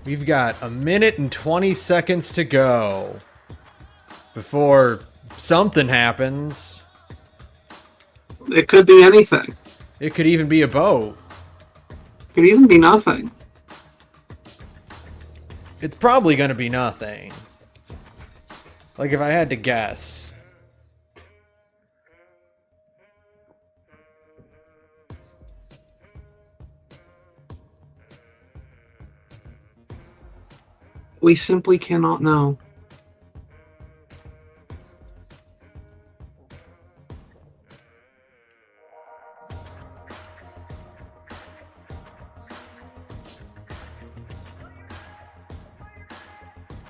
We've got 1 minute and 20 seconds to go before something happens. It could be anything. It could even be a boat. It could even be nothing. It's probably gonna be nothing. Like, if I had to guess. We simply cannot know.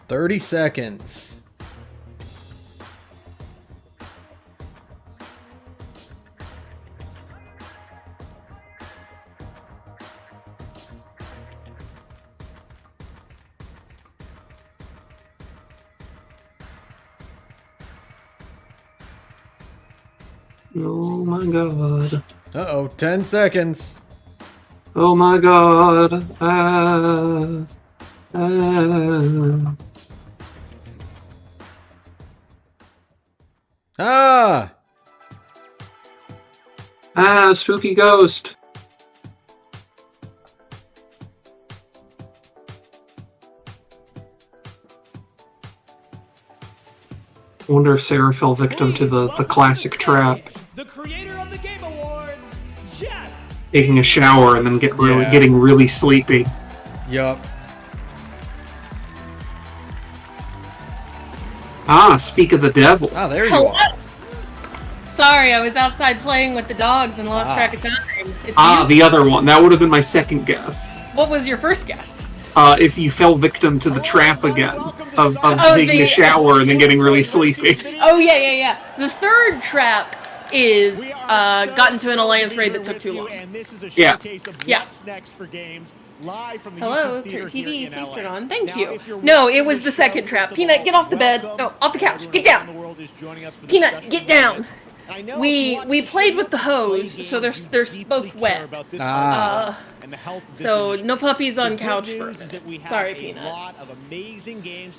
"30 seconds. Oh my god. Uh-oh, 10 seconds. Oh my god. Spooky ghost. I wonder if Sarah fell victim to the classic trap. The creator of the Game Awards, Jeff. Taking a shower and then getting really sleepy. Yup. Speak of the devil. Ah, there you are. Sorry, I was outside playing with the dogs and lost track of time. It's you. The other one. That would have been my second guess. What was your first guess? If you fell victim to the trap again of taking a shower and then getting really sleepy. Oh, yeah. The third trap is got into an alliance raid that took too long. Yeah. Hello, TV, please turn on. Thank you. No, it was the second trap. Peanut, get off the bed. No, off the couch. Get down. Peanut, get down. We played with the hose, so they're both wet. So no puppies on couch for a minute. Sorry, Peanut.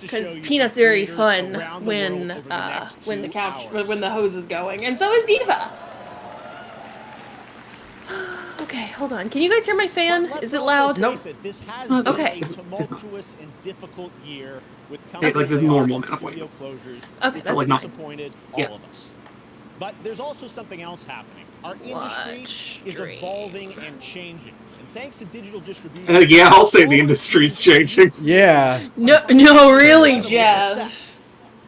Because Peanut's very fun when the hose is going, and so is Diva. Okay, hold on. Can you guys hear my fan? Is it loud? Nope. Okay. Like the normal amount of weight. Okay, that's like not. Disappointed Yeah. all of us. But there's also something else happening. Our industry is evolving and changing. And thanks to digital distribution... Yeah, I'll say the industry's changing. Yeah. No, really, Jeff.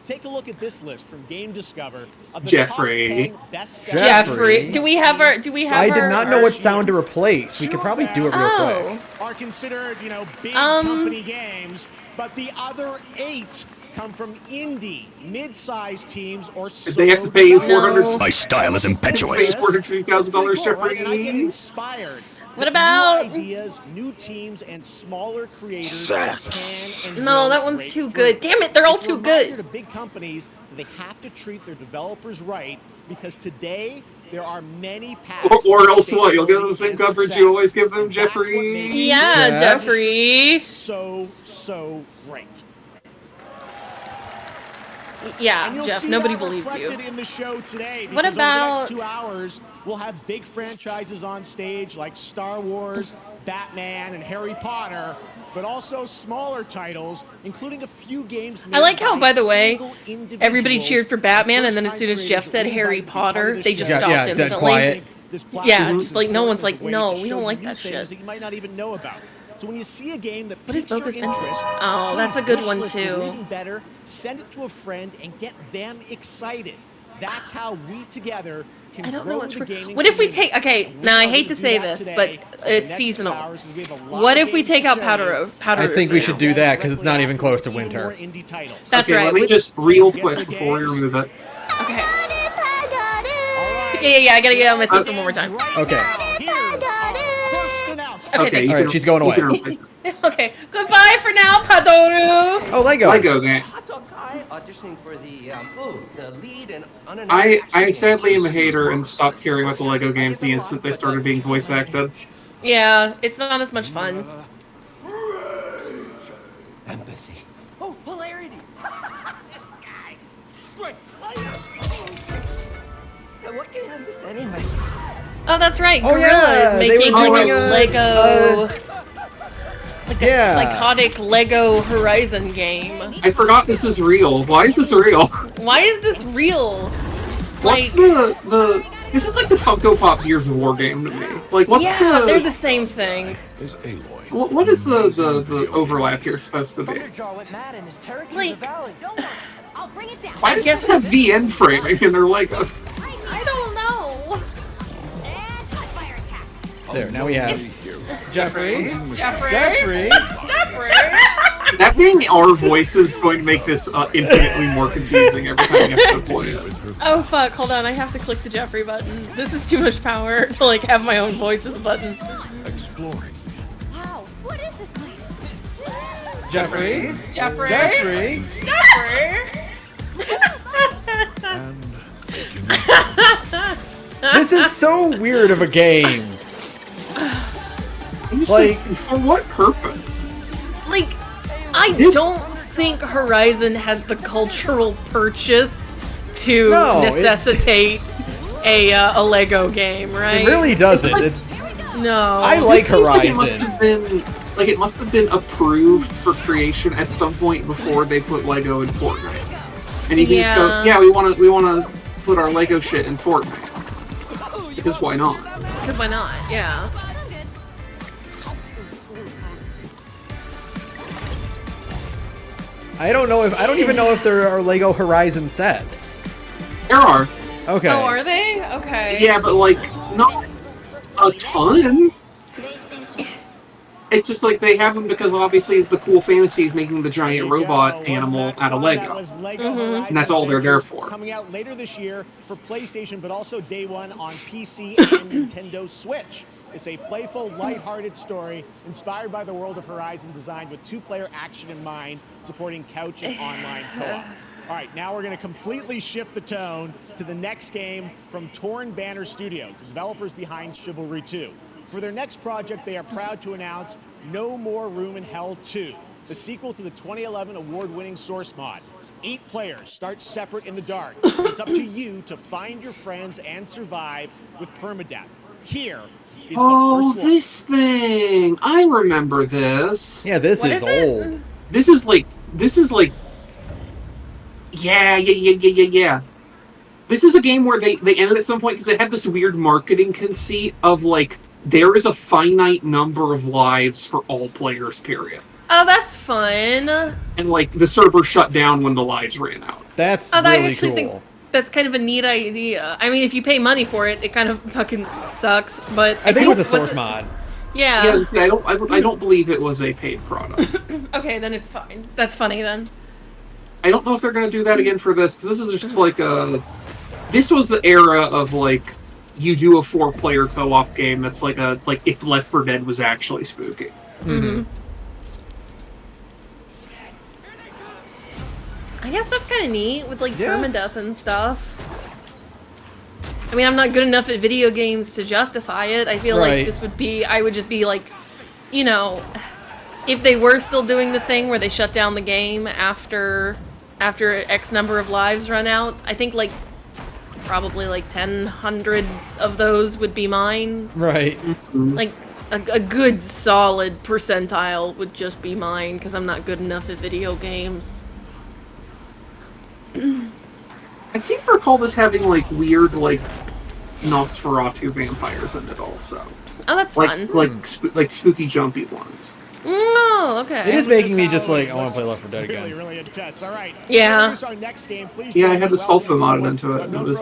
Take a look at this list from Game Discover of the Jeffrey. top 10 best Jeffrey, do we have our? I did not know what sound to replace. We could probably do it real quick. Are considered, big company games, but the other 8 come from indie, mid-sized teams or Did they have to pay you No. My style is impetuous. $450,000, Jeffrey. And I get inspired. What about? New ideas, new teams, and smaller creators can No, that one's too good. Damn it, they're all too good. To big companies, they have to treat their developers right because today there are many paths. Or else what? You'll give them the same coverage you always give them, Jeffrey. Yeah, Jeffrey. So great. Yeah, Jeff. Nobody believes you. In the show today, What about? over the next 2 hours? We'll have big franchises on stage like Star Wars, Batman, and Harry Potter, but also smaller titles, including a few games. I like how, by the way, everybody cheered for Batman, and then as soon as Jeff said Harry Potter, they just stopped instantly. Dead quiet. Yeah, just like no one's like, no, we don't like that shit. You might not even know about. So when you see a game that What is piques your Bogus interest, Oh, that's a good one or too. even better, send it to a friend and get them excited. That's how we together can I don't know grow what's the gaming What if we community. take? Okay, now I hate to say this, but it's seasonal. What if we take out Powder? I think we should do that because it's not even close to winter. That's Okay, right. let me just real quick before we remove it. Okay. Yeah. I gotta get out my system one more time. Okay. Okay. All right, she's going away. Okay. Goodbye for now, Padoru. Oh, Legos. Lego game. Auditioning for the lead and I sadly am a hater and stopped caring about the Lego games the instant they started being voice acted. Yeah, it's not as much fun. Oh, that's right. Oh, Gorilla yeah, is they were making doing like a a- Lego, like yeah. a psychotic Lego Horizon game. I forgot this is real. Why is this real? Why is this real? What's Like, the this is like the Funko Pop Gears of War game to me. Like, what's yeah, the... they're the same thing. What is the overlap here supposed to be? Like, Why do you have VN framing in their Legos? I don't know. There, now we have Jeffrey. Jeffrey. That being our voice is going to make this infinitely more confusing every time you have to play it. Oh fuck, hold on, I have to click the Jeffrey button. This is too much power to like have my own voice as a button. Exploring. Wow, what is this place? Jeffrey. Jeffrey. And This is so weird of a game. I'm just Like- for what purpose? Like, I don't think Horizon has the cultural purchase to No, necessitate a Lego game, right? It really doesn't. It's No. I like This seems like Horizon. it must have been approved for creation at some point before they put Lego in Fortnite. And you can just go, yeah, we wanna put our Lego shit in Fortnite. Because why not? Because why not? Yeah. I don't even know if there are Lego Horizon sets. There are. Okay. Oh, are they? Okay. Yeah, but like not a ton. It's just like they have them because obviously the cool fantasy is making the giant robot animal out of Lego. And that's all they're there for. Coming out later this year for PlayStation, but also day one on PC and Nintendo Switch. It's a playful, lighthearted story inspired by the world of Horizon, designed with two-player action in mind, supporting couch and online co-op. All right, now we're going to completely shift the tone to the next game from Torn Banner Studios, the developers behind Chivalry 2. For their next project, they are proud to announce No More Room in Hell 2, the sequel to the 2011 award-winning Source mod. 8 players start separate in the dark. It's up to you to find your friends and survive with permadeath. Here is Oh, the first one. this thing! I remember this. Yeah, this What is is it? old. This is like. Yeah. This is a game where they ended at some point because it had this weird marketing conceit of like there is a finite number of lives for all players, period. Oh, that's fun. And like the server shut down when the lives ran out. That's I really actually cool. think that's kind of a neat idea. I mean, if you pay money for it, it kind of fucking sucks. But I think it was a what's source mod. Yeah. Yeah, see, I don't believe it was a paid product. Okay, then it's fine. That's funny then. I don't know if they're gonna do that again for this because this is just like a. This was the era of like you do a 4-player co-op game that's like if Left 4 Dead was actually spooky. Mm-hmm. I guess that's kind of neat with like permadeath and stuff. I mean, I'm not good enough at video games to justify it. I feel like this would be, I would just be like, you know, if they were still doing the thing where they shut down the game after X number of lives run out, I think like probably like 100 of those would be mine. Right. Like a good solid percentile would just be mine because I'm not good enough at video games. I seem to recall this having like weird like Nosferatu vampires in it also. Oh, that's fun. Like spooky jumpy ones. Oh, okay. It is making me just like I want to play Left 4 Dead again. Really intense. All right. Yeah. Our next game, please. Yeah, I had the sulfa modded into it. And it was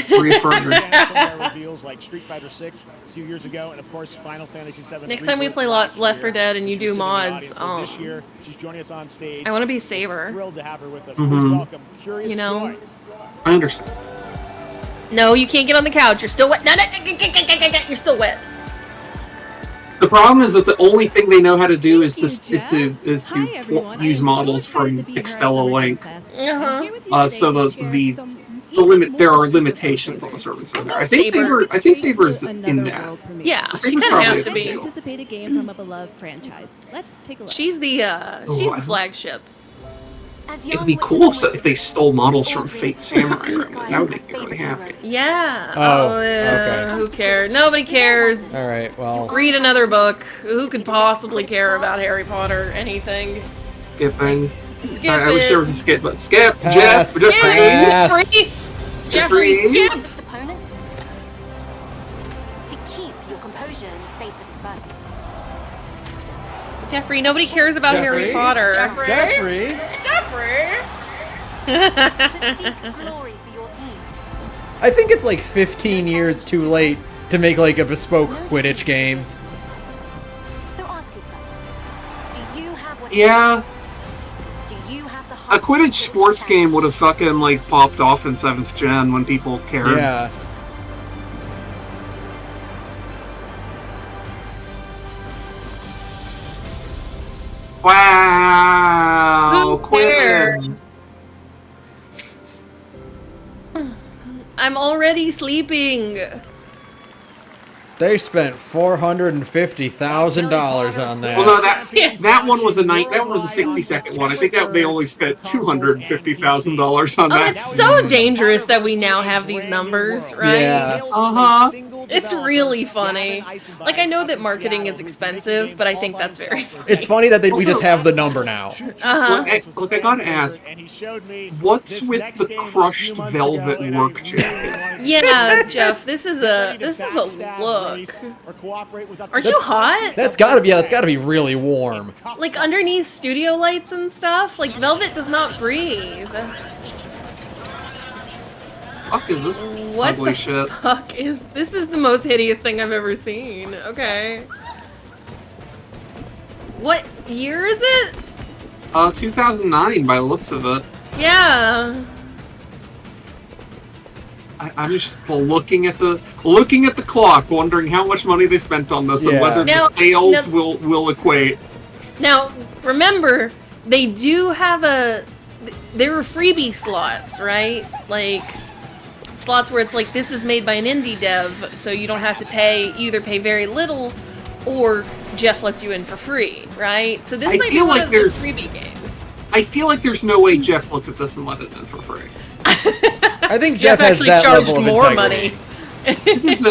reaffirming. Reveals like Street Fighter 6 a few years ago, and of course Final Fantasy 7. Next time we play Left 4 Dead and you do mods, this year she's joining us on stage. I want to be Saber. Thrilled to have her with us. Please welcome Curious You know. Joy. I understand. No, you can't get on the couch. You're still wet. No, you're still wet. The problem is that the only thing they know how to do is to Hi, use models from Extella Link. Uh-huh. So the limit there are limitations on the servers in there. I think Saber is in that. Yeah, she Saber's kind of probably has to a be. deal. Anticipate a game from a beloved franchise. Let's take a look. She's the flagship. It'd be cool if they stole models from Fate Samurai Remnant. That would make me really happy. Yeah. Oh, yeah. okay. Who cares? Nobody cares. All right, well. Read another book. Who could possibly care about Harry Potter? Anything? Skipping. Skip I wish there was a skip, but skip. Pass. Jeff. Pass. Jeffrey. Jeffrey, skip. Opponent, to keep your composure in the face of adversity. Jeffrey, nobody cares about Jeffrey? Harry Potter. Jeffrey? To seek glory for your team. I think it's like 15 years too late to make like a bespoke Quidditch game. So ask yourself, do you have what Yeah. do you have the A heart Quidditch to sports challenge? game would have fucking like popped off in 7th gen when people cared. Yeah. Wow. Who cares? Quidditch. I'm already sleeping. They spent $450,000 on that. Well, no, that one was a 60-second one. I think that they only spent $250,000 on Oh, that. it's so dangerous that we now have these numbers, right? Yeah. Uh-huh. It's really funny. Like, I know that marketing is expensive, but I think that's very funny. It's funny that we just have the number now. Uh-huh. Look, I gotta ask, what's with the crushed velvet work jacket? Yeah, Jeff, this is a look. Aren't you hot? That's gotta be really warm. Like underneath studio lights and stuff? Like velvet does not breathe. Fuck is this What ugly the shit? fuck is this? Is the most hideous thing I've ever seen. Okay. What year is it? 2009 by the looks of it. Yeah. I'm just looking at the clock, wondering how much money they spent on this and Yeah. whether Now- the sales now- will equate. Now, remember, they do have there were freebie slots, right? Like, slots where it's like, this is made by an indie dev, so you don't have to either pay very little, or Jeff lets you in for free, right? So this I might be feel one like of the there's- freebie games. I feel like there's no way Jeff looked at this and let it in for free. I think Jeff has actually that charged level of more integrity. money. This is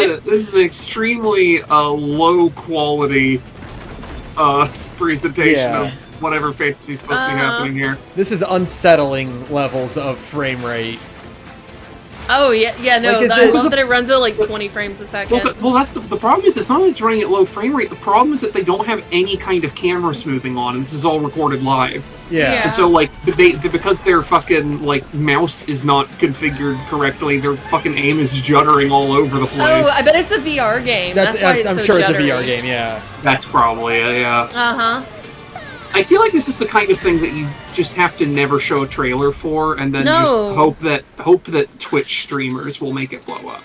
an extremely low quality presentation Yeah. of whatever fantasy's supposed to be happening here. This is unsettling levels of frame rate. Oh, yeah, no, Like, is I it- love that it runs at like 20 frames a second. Well, that's the problem is it's not that it's running at low frame rate. The problem is that they don't have any kind of camera smoothing on, and this is all recorded live. Yeah. Yeah. And so, like, because their fucking like mouse is not configured correctly, their fucking aim is juddering all over the place. Oh, I bet it's a VR game. That's why it's I'm so sure juddery. it's a VR game, yeah. That's probably it. Yeah. Uh-huh. I feel like this is the kind of thing that you just have to never show a trailer for, and then just hope that Twitch streamers will make it blow up.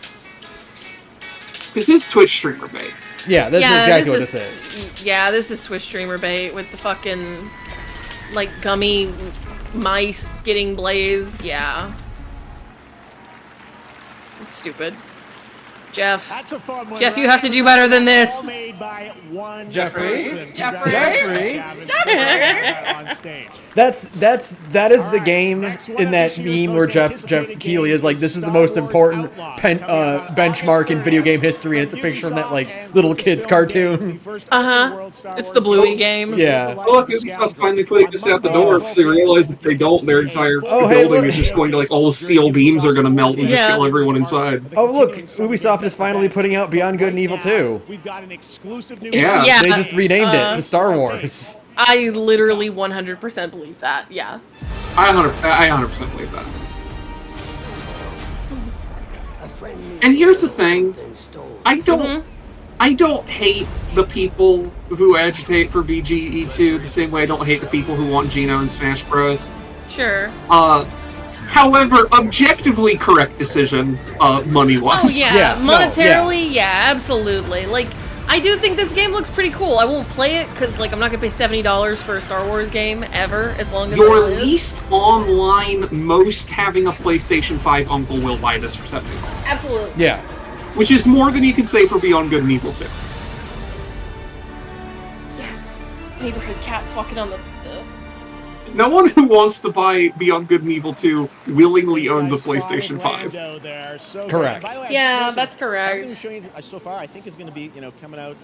Because this is Twitch streamer bait. Yeah, that's exactly what this is. Yeah, this is Twitch streamer bait with the fucking, like, gummy mice getting blazed. Yeah. It's stupid. Jeff. That's a fun one, Jeff, you right? have to do better than this. All made by one Jeffrey? person. Jeffrey? On stage. That is the game in that meme where Jeff Keighley is like, this is the most important benchmark in video game history, and it's a picture of that like little kid's cartoon. Uh-huh. It's the Bluey game. Yeah. Oh, look, Ubisoft's finally putting this out the door because they realize if they don't, their entire hey, building look. is just going to, like, all the steel beams are going to melt and just Yeah. kill everyone inside. Oh look, Ubisoft is finally putting out Beyond Good and Evil 2. We've got an exclusive new Yeah. Yeah. They just renamed it to Star Wars. I literally 100% believe that. Yeah. I 100% believe that. And here's the thing, I don't hate the people who agitate for BGE2 the same way I don't hate the people who want Geno in Smash Bros. Sure. However, objectively correct decision, money-wise. Oh, yeah. Yeah, no, Monetarily, yeah, absolutely. Like, I do think this game looks pretty cool. I won't play it because, like, I'm not going to pay $70 for a Star Wars game ever, as long as I Your live. least online, most having a PlayStation 5 uncle will buy this for $70. Absolutely. Yeah. Which is more than you can say for Beyond Good and Evil 2. Yes. Neighborhood cats walking on the No one who wants to buy Beyond Good and Evil 2 willingly owns a PlayStation 5. Correct. Yeah, that's correct. I'm showing you so far, I think is going to be, coming out,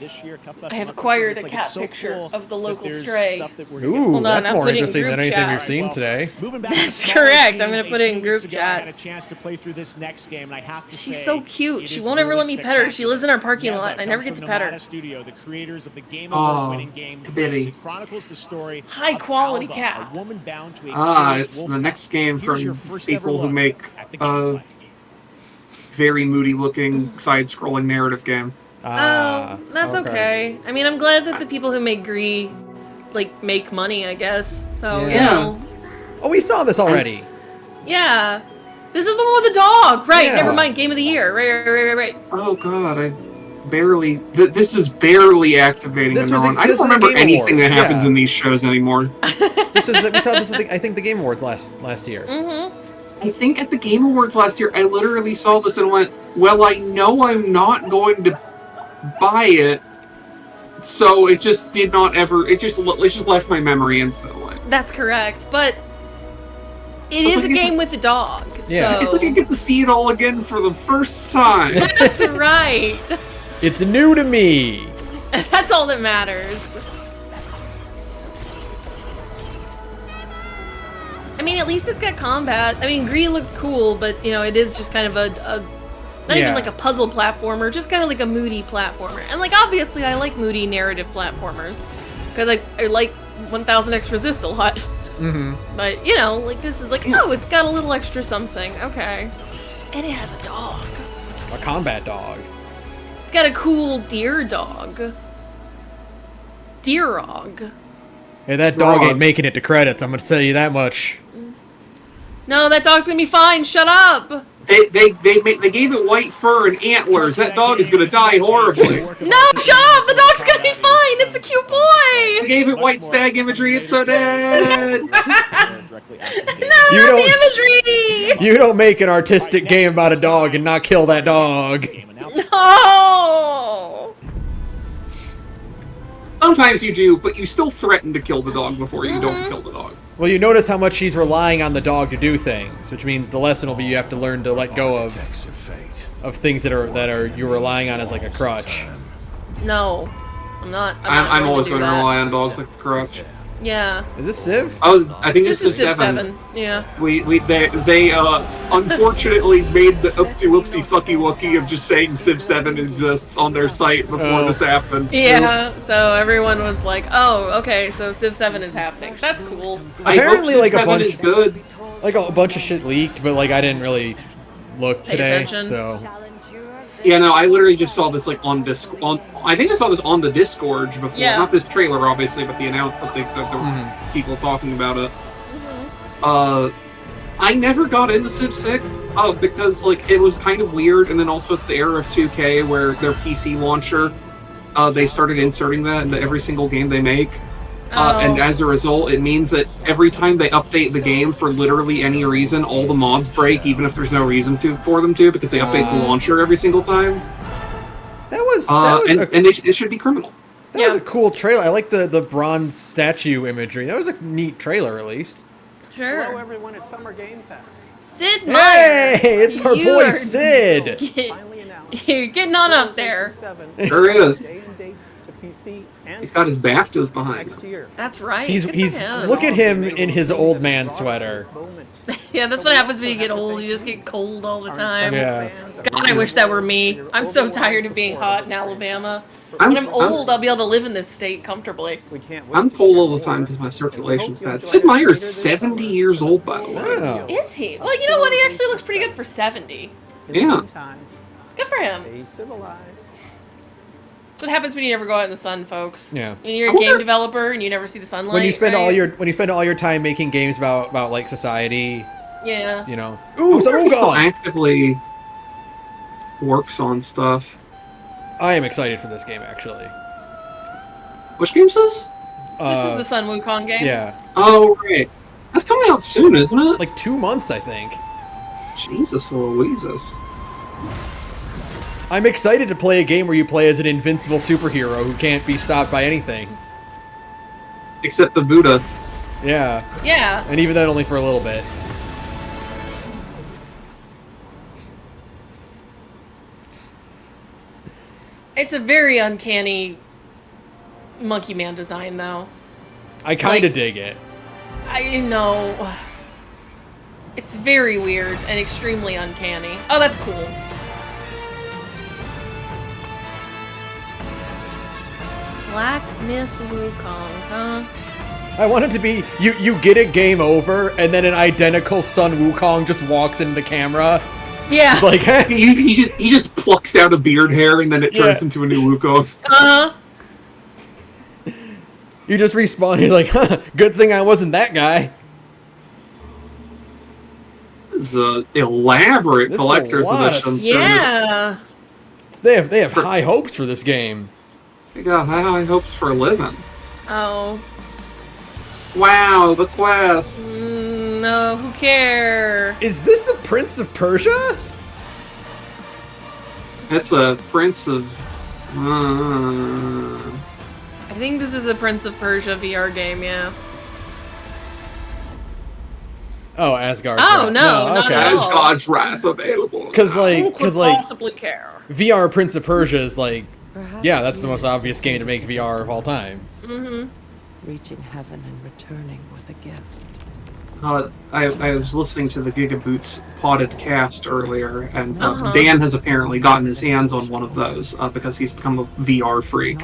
this year. I have acquired a cat picture of the local stray. Ooh, that's I'm more putting interesting group than anything chat. we've seen today. That's correct. I'm going to put it in group chat. I had a chance to play through this next game, and I have to say, She's so cute. She won't ever let me pet her. She lives in our parking lot, and I never get to pet her. Studio, the creators of the Game Award-winning game, chronicles the story. High quality cat. A woman bound to a It's the next game from people who make a very moody-looking side-scrolling narrative game. Oh, that's okay. I mean, I'm glad that the people who make Gree, like, make money, I guess. So, you know. Oh, we saw this already. Yeah. This is the one with the dog. Right, Yeah. never mind. Game of the year. Right. Oh god, I barely... This is barely activating a neuron. I don't remember anything that happens in these shows anymore. We saw this at I think the Game Awards last year. I think at the Game Awards last year, I literally saw this and went, well, I know I'm not going to buy it, so it just did not ever... It just left my memory instantly. That's correct, but it is a game with a dog. Yeah. So. It's like I get to see it all again for the first time. That's right. It's new to me. That's all that matters. I mean, at least it's got combat. I mean, Gree looked cool, but, it is just kind of not even like a puzzle platformer, just kind of like a moody platformer. And, like, obviously I like moody narrative platformers, because I like 1000X Resist a lot. But, like, this is like, oh, it's got a little extra something. Okay. And it has a dog. A combat dog. It's got a cool deer dog. Deerog. Hey, that dog ain't making it to credits, I'm gonna tell you that much. No, that dog's gonna be fine. Shut up. They gave it white fur and antlers. That dog is gonna die horribly. No, shut up! The dog's gonna be fine. It's a cute boy. They gave it white stag imagery. It's so dead. No, not the imagery. You don't make an artistic game about a dog and not kill that dog. No. Sometimes you do, but you still threaten to kill the dog before you don't kill the dog. Well, you notice how much she's relying on the dog to do things, which means the lesson will be you have to learn to let go of things that are you're relying on as like a crutch. No, I'm not. I'm always going to rely on dogs like a crutch. Yeah. Is this Civ? Oh, I think This it's is Civ 7. Yeah. They unfortunately made the oopsie fucky wucky of just saying Civ 7 exists on their site before this happened. Yeah. So everyone was like, "Oh, okay, so Civ 7 is happening. That's cool." Apparently, I hope like Civ a 7 bunch is good. Like a bunch of shit leaked, but like I didn't really look Pay today, attention. so. Yeah, no, I literally just saw this like on I think I saw this on the Discord before. Yeah. Not this trailer, obviously, but the people talking about it. I never got into Civ 6 because like it was kind of weird, and then also it's the era of 2K where their PC launcher, they started inserting that into every single game they make. And as a result, it means that every time they update the game for literally any reason, all the mods break, even if there's no reason for them to, because they update the launcher every single time. It should be criminal. That was a cool trailer. I like the bronze statue imagery. That was a neat trailer, at least. Sure. Hello, everyone at Summer Game Fest. Sid Meier. Hey, it's our boy Sid. You're getting on up there. There he is. He's got his BAFTAs behind him. That's right. He's look at him in his old man sweater. Yeah, that's what happens when you get old. You just get cold all the time. Yeah. God, I wish that were me. I'm so tired of being hot in Alabama. When I'm old, I'll be able to live in this state comfortably. I'm cold all the time because my circulation's bad. Sid Meier's 70 years old, by the way. Wow. Is he? Well, you know what? He actually looks pretty good for 70. Yeah. Good for him. That's what happens when you never go out in the sun, folks. Yeah. When you're a game developer and you never see the sunlight. When you spend all your time making games about like society. Yeah. You know. Ooh, he still actively works on stuff. I am excited for this game, actually. Which game's this? This is the Sun Wukong game. Yeah. Oh, right. That's coming out soon, isn't it? Like 2 months, I think. Jesus Louises. I'm excited to play a game where you play as an invincible superhero who can't be stopped by anything. Except the Buddha. Yeah. Yeah. And even then, only for a little bit. It's a very uncanny Monkey Man design, though. I kind of dig it. I know. It's very weird and extremely uncanny. Oh, that's cool. Black Myth Wukong, huh? I want it to be, you get a game over, and then an identical Sun Wukong just walks into the camera. Yeah. It's like, hey. He just plucks out a beard hair, and then it turns into a new Wukong. Uh-huh. You just respawn, you're like, huh, good thing I wasn't that guy. It's an elaborate collector's edition. Yeah. They have high hopes for this game. They got high hopes for a living. Oh. Wow, the quest. No, who cares? Is this a Prince of Persia? It's a Prince of... I think this is a Prince of Persia VR game, yeah. Oh, Asgard. Oh, no, okay. not at all. Asgard's Wrath available. Because Who could possibly care? VR Prince of Persia is like, yeah, that's the most obvious game to make VR of all time. Mm-hmm. Reaching heaven and returning with a gift. I was listening to the Gigaboots potted cast earlier, and Dan has apparently gotten his hands on one of those because he's become a VR freak.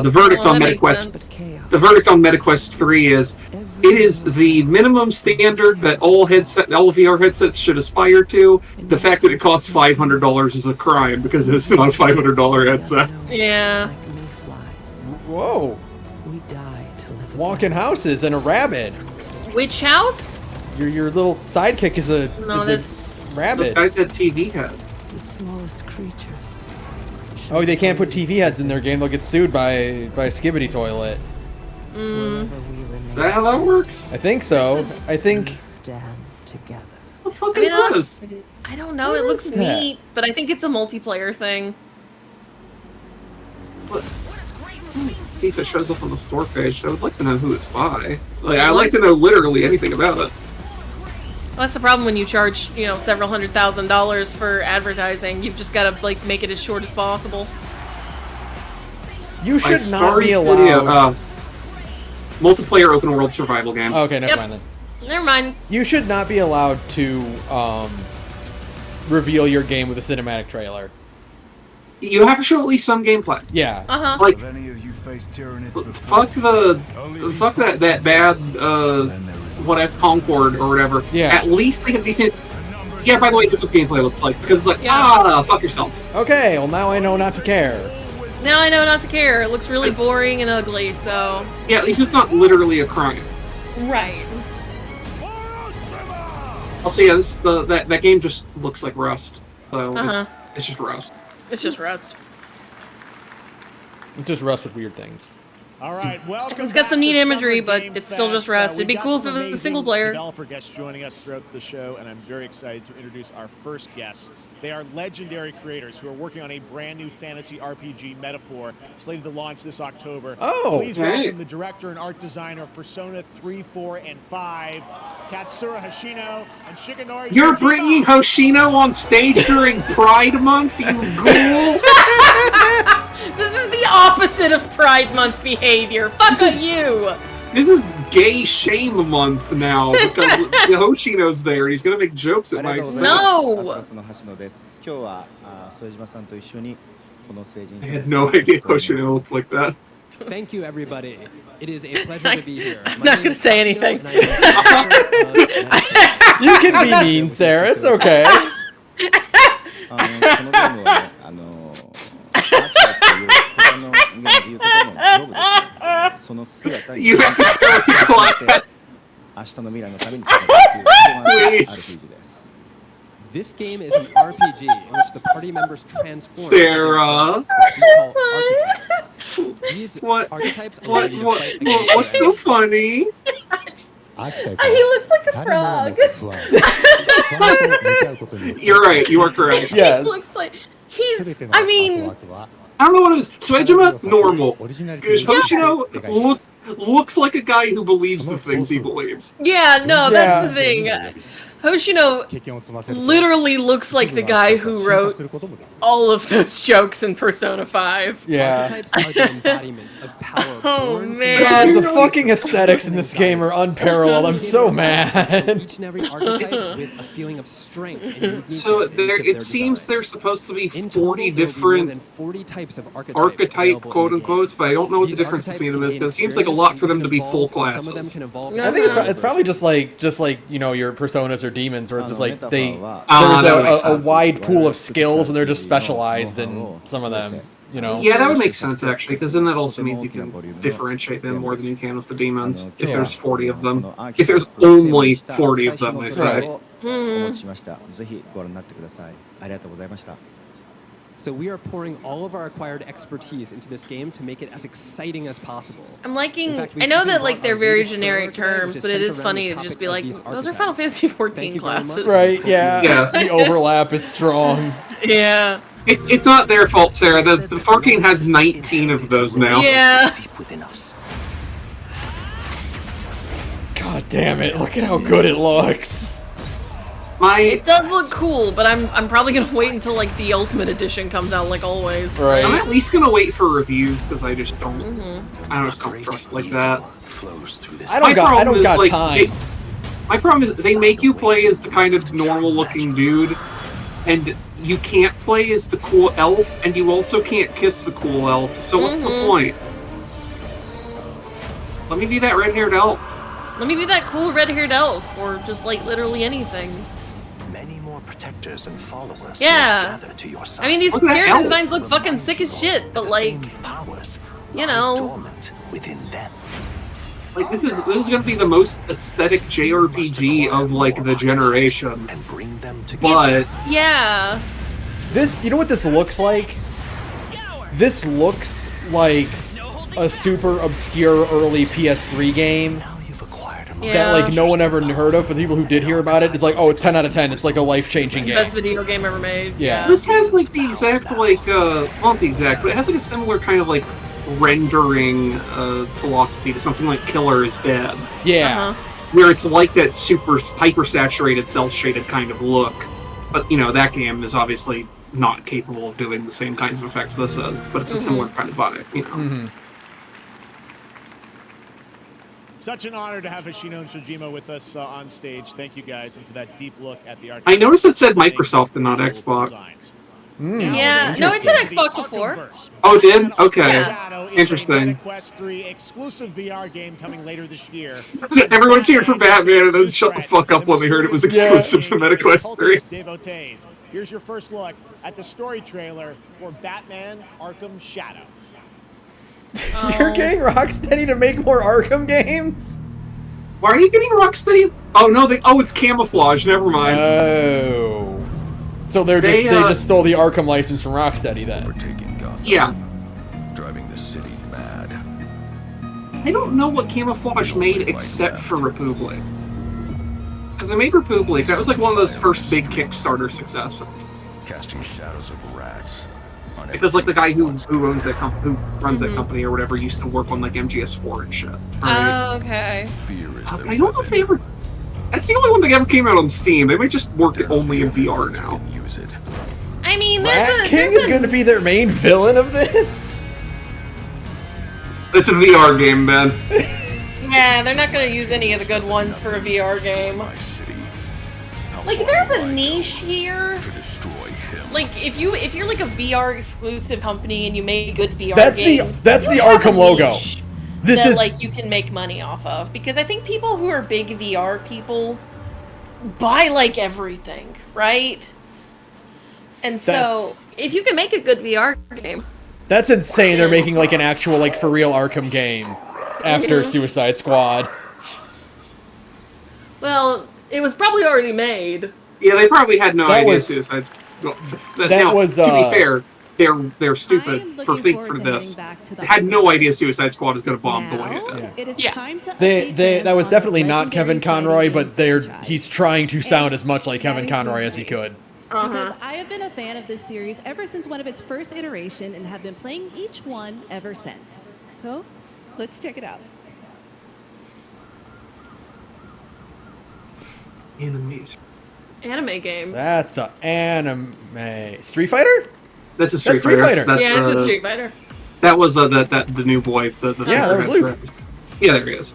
The verdict on MetaQuest 3 is it is the minimum standard that all VR headsets should aspire to. The fact that it costs $500 is a crime because it's not a $500 headset. Yeah. Whoa. Walking houses and a rabbit. Which house? Your little sidekick is a rabbit. This guy said TV head. The smallest creatures. Oh, they can't put TV heads in their game. They'll get sued by Skibbity Toilet. Is that how that works? I think so. I think. Stand together. What the fuck is this? I don't know. What It looks is that? neat, but I think it's a multiplayer thing. See if it shows up on the store page. I would like to know who it's by. Like, I'd like to know literally anything about it. Well, that's the problem when you charge, several $100,000 for advertising. You've just got to make it as short as possible. You should By not be Starry allowed. Studio, multiplayer open world survival game. Okay, never mind then. Never mind. You should not be allowed to reveal your game with a cinematic trailer. You have to show at least some gameplay. Yeah. Uh-huh. Like, Have any of you faced Tyranids fuck that bad whatever Concord or whatever. Yeah. At least make a decent. Yeah. By the way, this is what gameplay looks like because it's like fuck yourself. Okay, well now I know not to care. Now I know not to care. It looks really boring and ugly, so... Yeah, at least it's not literally a crime. Right. Also, yeah, that game just looks like Rust. So it's just Rust. It's just Rust. It's just Rust with weird things. All right, welcome. It's got some neat back to imagery, Summer but Game it's still just Fest. Rust. It'd be We've cool got if some it was a amazing single player. developer guests joining us throughout the show, and I'm very excited to introduce our first guests. They are legendary creators who are working on a brand new fantasy RPG Metaphor, slated to launch this October. Oh, please welcome the director and art designer of Persona 3, 4, and 5, Katsura Hoshino and Shigenori. You're Yojima. bringing Hoshino on stage during Pride Month, you ghoul! This is the opposite of Pride Month behavior. Fuck you! This is Gay Shame Month now because Hoshino's there and he's gonna make jokes at my expense. No! I had no idea Hoshino looked like that. Thank you, everybody. It is a pleasure to be here. I'm not gonna say anything. You can be mean, Sarah. It's okay. You have to start to clap. Please. This game is an RPG in which the party members transform. Sarah. These What? archetypes allow you to fight against What's so funny? He looks like a frog. You're right. You are correct. Yes. He looks like I mean, I don't know what it is. Suejima, normal. Hoshino looks like a guy who believes the things he believes. Yeah, no, that's the thing. Hoshino literally looks like the guy who wrote all of those jokes in Persona 5. Yeah. Archetypes are the embodiment of power. Oh, born from man. God, the the fucking aesthetics in this game are unparalleled. I'm so mad. Each and every archetype with a feeling of strength and uniqueness So in each there, of it their seems design. there's supposed to be In 40 total, there will be more different than 40 types of archetype, archetype, quote unquote, but I don't know what the difference between them is, because it seems like a lot for them to be full classes. I think it's probably just like you know, your personas or demons, where it's just like there's a wide pool of skills and they're just specialized in some of them. You know? Yeah, that would make sense actually, because then that also means you can differentiate them more than you can with the demons. If there's 40 of them, if there's only 40 of them, I say. So we are pouring all of our acquired expertise into this game to make it as exciting as possible. I'm liking. In fact, I know that like our they're very latest generic trailer today, terms, which but it centered is around funny the to just topic be of like, these those are Final Fantasy Thank 14 you very much. classes. Right? Yeah. Yeah. The overlap is strong. Yeah. It's not their fault, Sarah. The 14 has 19 of those now. Yeah. God damn it! Look at how good it looks. It does look cool, but I'm probably gonna wait until like the Ultimate Edition comes out, like always. Right. I'm at least gonna wait for reviews because I just don't. I don't trust like that. I don't got time. My problem is they make you play as the kind of normal-looking dude, and you can't play as the cool elf, and you also can't kiss the cool elf. So what's the point? Let me be that red-haired elf. Let me be that cool red-haired elf, or just like literally anything. Many more protectors and followers. Yeah. To your side. I mean, these Look at that character elf. designs look fucking sick as shit, but like, powers you know. dormant within them. Like this is gonna be the most aesthetic JRPG of like the generation. And bring them together. But yeah. This, you know what this looks like? This looks like a super obscure early PS3 game that like no one ever heard of, but the people who did hear about it, it's like, oh, it's 10 out of 10. It's like a life-changing game. Best video game ever made. Yeah. this has like the exact like not the exact, but it has like a similar kind of like rendering philosophy to something like Killer is Dead. Yeah. Where it's like that super hyper-saturated, self-shaded kind of look. But you know, that game is obviously not capable of doing the same kinds of effects this is, but it's a similar kind of vibe, you know. Such an honor to have Hoshino and Shojima with us on stage. Thank you guys, and for that deep look at the art. I noticed it said Microsoft and not Xbox. Yeah, no, it said Xbox before. Oh, it did? Okay. Yeah. Interesting. Quest 3 exclusive VR game coming later this year. Everyone cheered for Batman and then shut the fuck up when they heard it was exclusive to MetaQuest 3. Devotees. Here's your first look at the story trailer for Batman Arkham Shadow. You're getting Rocksteady to make more Arkham games? Why are you getting Rocksteady? Oh no, it's camouflage. Never mind. Oh, so they just stole the Arkham license from Rocksteady then. Overtaking Gotham. Yeah. Driving the city mad. I don't know what camouflage made except for Republic. Because I made Republic. That was like one of those first big Kickstarter successes. Casting shadows of rats. Because like the guy who runs that company or whatever used to work on like MGS4 and shit. Right? Oh, okay. Fear is their I don't know if they ever. That's the only one that ever came out on Steam. They might just work it only in VR now. Use it. I mean, Rat King is going to be their main villain of this? It's a VR game, man. Yeah, they're not going to use any of the good ones for a VR game. Like, there's a niche here. Like, if you're like a VR exclusive company and you make good VR games, that's the Arkham logo. This is like you can make money off of, because I think people who are big VR people buy like everything, right? And so if you can make a good VR game, that's insane. They're making like an actual like for real Arkham game after Suicide Squad. Well, it was probably already made. Yeah, they probably had no idea Suicide Squad. To be fair, they're stupid for this. They had no idea Suicide Squad was going to bomb the way it did. It is time to that was definitely not Kevin Conroy, but he's trying to sound as much like Kevin Conroy as he could. Because I have been a fan of this series ever since one of its first iteration and have been playing each one ever since. So, let's check it out. Anime game. That's a anime. Street Fighter? That's a Street Street Fighter. Fighter. Yeah, it's a Street Fighter. That was the new boy. The Yeah, that was Luke. Yeah, there he is.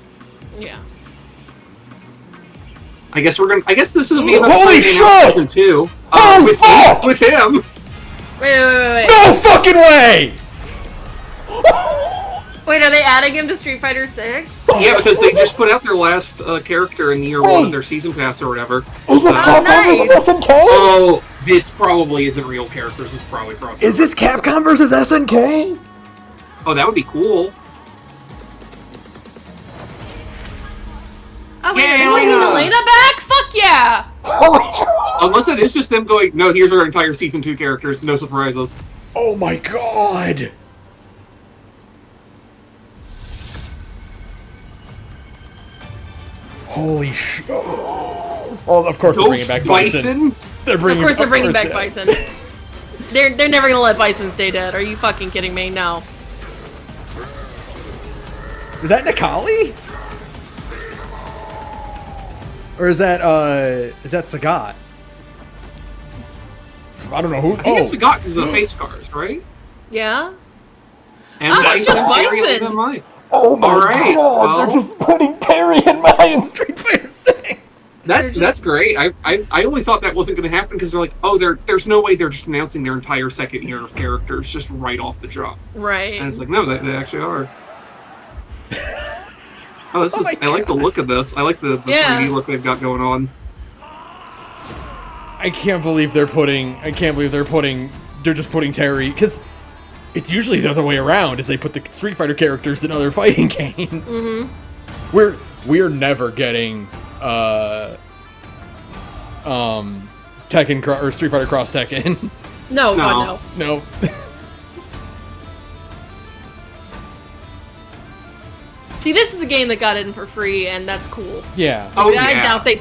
Yeah. I guess this will be Holy shit! Season 2. Holy fuck! With him. Wait. No fucking way! Wait, are they adding him to Street Fighter 6? Yeah, because they just put out their last character in year 1 of their season pass or whatever. Is this Capcom nice. versus SNK? Oh, this probably isn't real characters. This is probably crossover. Is this Capcom versus SNK? Oh, that would be cool. Oh, wait, they're bringing Elena back? Fuck yeah! Unless it is just them going, no, here's our entire season 2 characters, no surprises. Oh my god! Holy shit! Oh, of course they're bringing back Bison. Of course they're bringing back Bison. They're never gonna let Bison stay dead. Are you fucking kidding me? No. Is that Nikali? Or is that Sagat? I don't know who. I think it's Sagat because of the face scars, right? Yeah. And it's just Bison. Oh my god! Well, they're just putting Terry and Mai in Street Fighter 6. That's great. I only thought that wasn't going to happen because they're like, oh, there's no way they're just announcing their entire second year of characters just right off the jump. Right. And it's like, no, they actually are. Oh, this is. I like the look of this. I like the 3D look they've got going on. I can't believe they're just putting Terry, because it's usually the other way around, is they put the Street Fighter characters in other fighting games. Mm-hmm. We're never getting Tekken or Street Fighter Cross Tekken. No, God, no. No. See, this is a game that got in for free, and that's cool. Yeah. I doubt they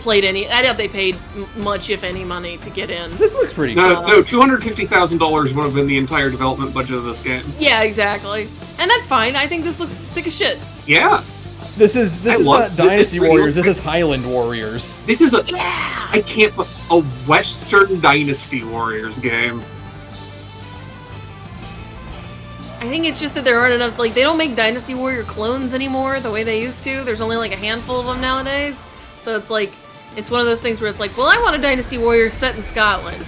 paid much, if any, money to get in. This looks pretty cool. cool. No, $250,000 would have been the entire development budget of this game. Yeah, exactly. And that's fine. I think this looks sick as shit. Yeah. This is not Dynasty Warriors, this is Highland Warriors. This is a Western Dynasty Warriors game. I think it's just that there aren't enough, they don't make Dynasty Warrior clones anymore the way they used to. There's only a handful of them nowadays. So it's it's one of those things where it's well, I want a Dynasty Warrior set in Scotland.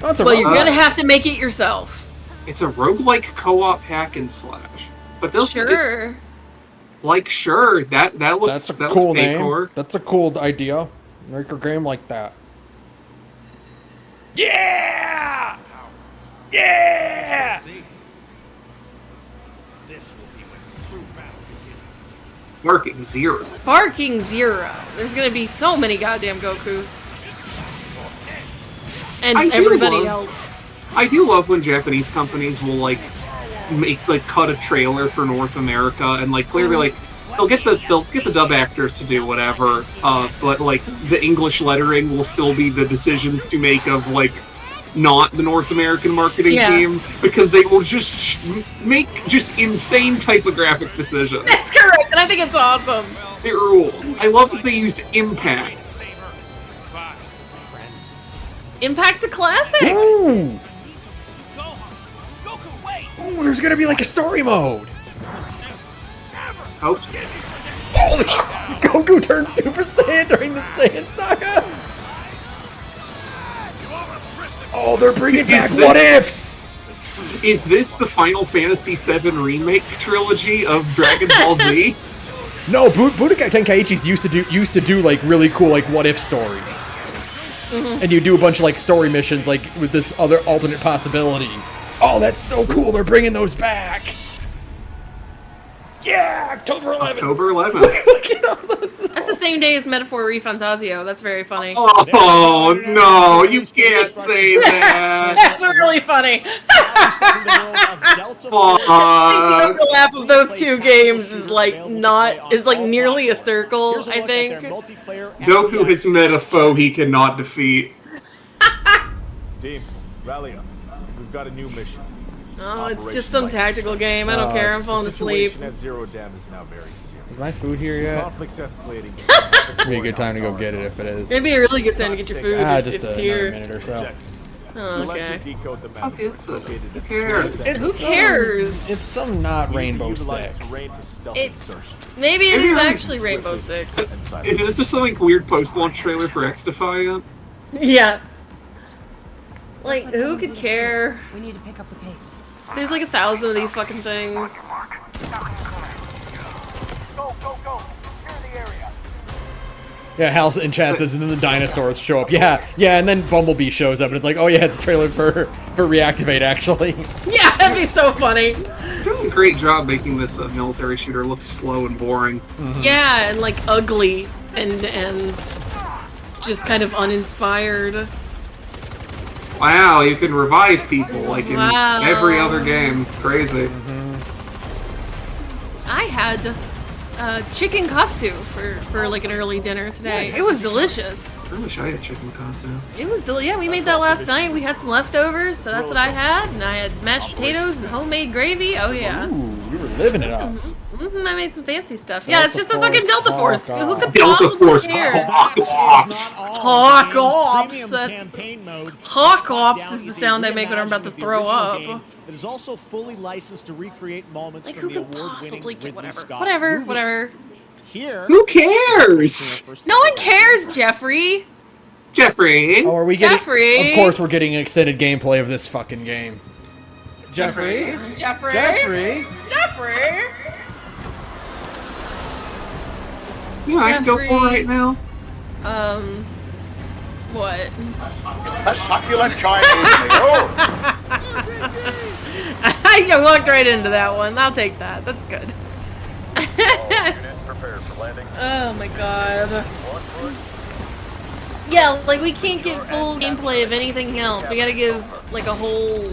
Well, you're gonna have to make it yourself. It's a roguelike co-op hack and slash. But they'll sure. Sure, that looks That's a cool name. That's a cool idea. Make a game like that. Yeah! Yeah! Barking Zero. There's gonna be so many goddamn Gokus. And everybody else. I do love when Japanese companies will cut a trailer for North America and clearly they'll get the dub actors to do whatever, but the English lettering will still be the decisions to make of not the North American marketing team, because they will just make insane typographic decisions. That's correct, and I think it's awesome. It rules. I love that they used Impact. Impact's a classic. Ooh! Ooh, there's gonna be a story mode. Hope. Holy! Goku turned Super Saiyan during the Saiyan Saga. Oh, they're bringing back What Ifs! Is this the Final Fantasy VII Remake trilogy of Dragon Ball Z? No, Budokai Tenkaichi's used to do really cool What If stories. Mm-hmm. And you do a bunch of story missions with this other alternate possibility. Oh, that's so cool! They're bringing those back. Yeah, October 11th. October 11th. Look at all those. That's the same day as Metaphor Refantasio. That's very funny. Oh no, you can't say that. That's really funny. The overlap of those two games is nearly a circle, I think. Goku has met a foe he cannot defeat. Team, rally up. We've got a new mission. Oh, it's just some tactical game. I don't care. I'm falling asleep. At Zero Dam is now very serious. Is my food here yet? Conflict's escalating. This would be a good time to go get it if it is. It'd be a really good time to get your food Just if it's another here. minute or so. Oh, okay. Fuck is this? Who cares? Who cares? It's some not Rainbow Six. Maybe it is actually Rainbow Six. Is this some like weird post-launch trailer for Xtify yet? Yeah. Like, who could care? We need to pick up the pace. There's like 1,000 of these fucking things. Go, go, go. Clear the area. Yeah, Hal in chat says, and then the dinosaurs show up. Yeah, and then Bumblebee shows up, and it's like, oh yeah, it's a trailer for Reactivate, actually. Yeah, that'd be so funny. They're doing a great job making this military shooter look slow and boring. Yeah, and like ugly and just kind of uninspired. Wow, you can revive people like in every other game. Crazy. I had chicken katsu for like an early dinner today. Nice. It was delicious. I wish I had chicken katsu. It was yeah, we made that last night. We had some leftovers, so that's what I had. And I had mashed potatoes and homemade gravy. Oh yeah. Ooh, you were living it up. I made some fancy stuff. Yeah, it's just a fucking Delta Force. Who could Delta Force. Hawk Ops. Hawk Ops is the sound I make when I'm about to throw up. It is also fully licensed to recreate moments like, from who the could award-winning possibly get Ridley Scott whatever. Here, who cares? No one cares, Jeffrey. Jeffrey. Oh, are we getting? Jeffrey. Of course, we're getting an extended gameplay of this fucking game. Jeffrey. Yeah, I can go for it right now. What? a succulent Chinese meal. I walked right into that one. I'll take that. That's good. Oh my god. Yeah, like we can't get full gameplay of anything else. We gotta give like a whole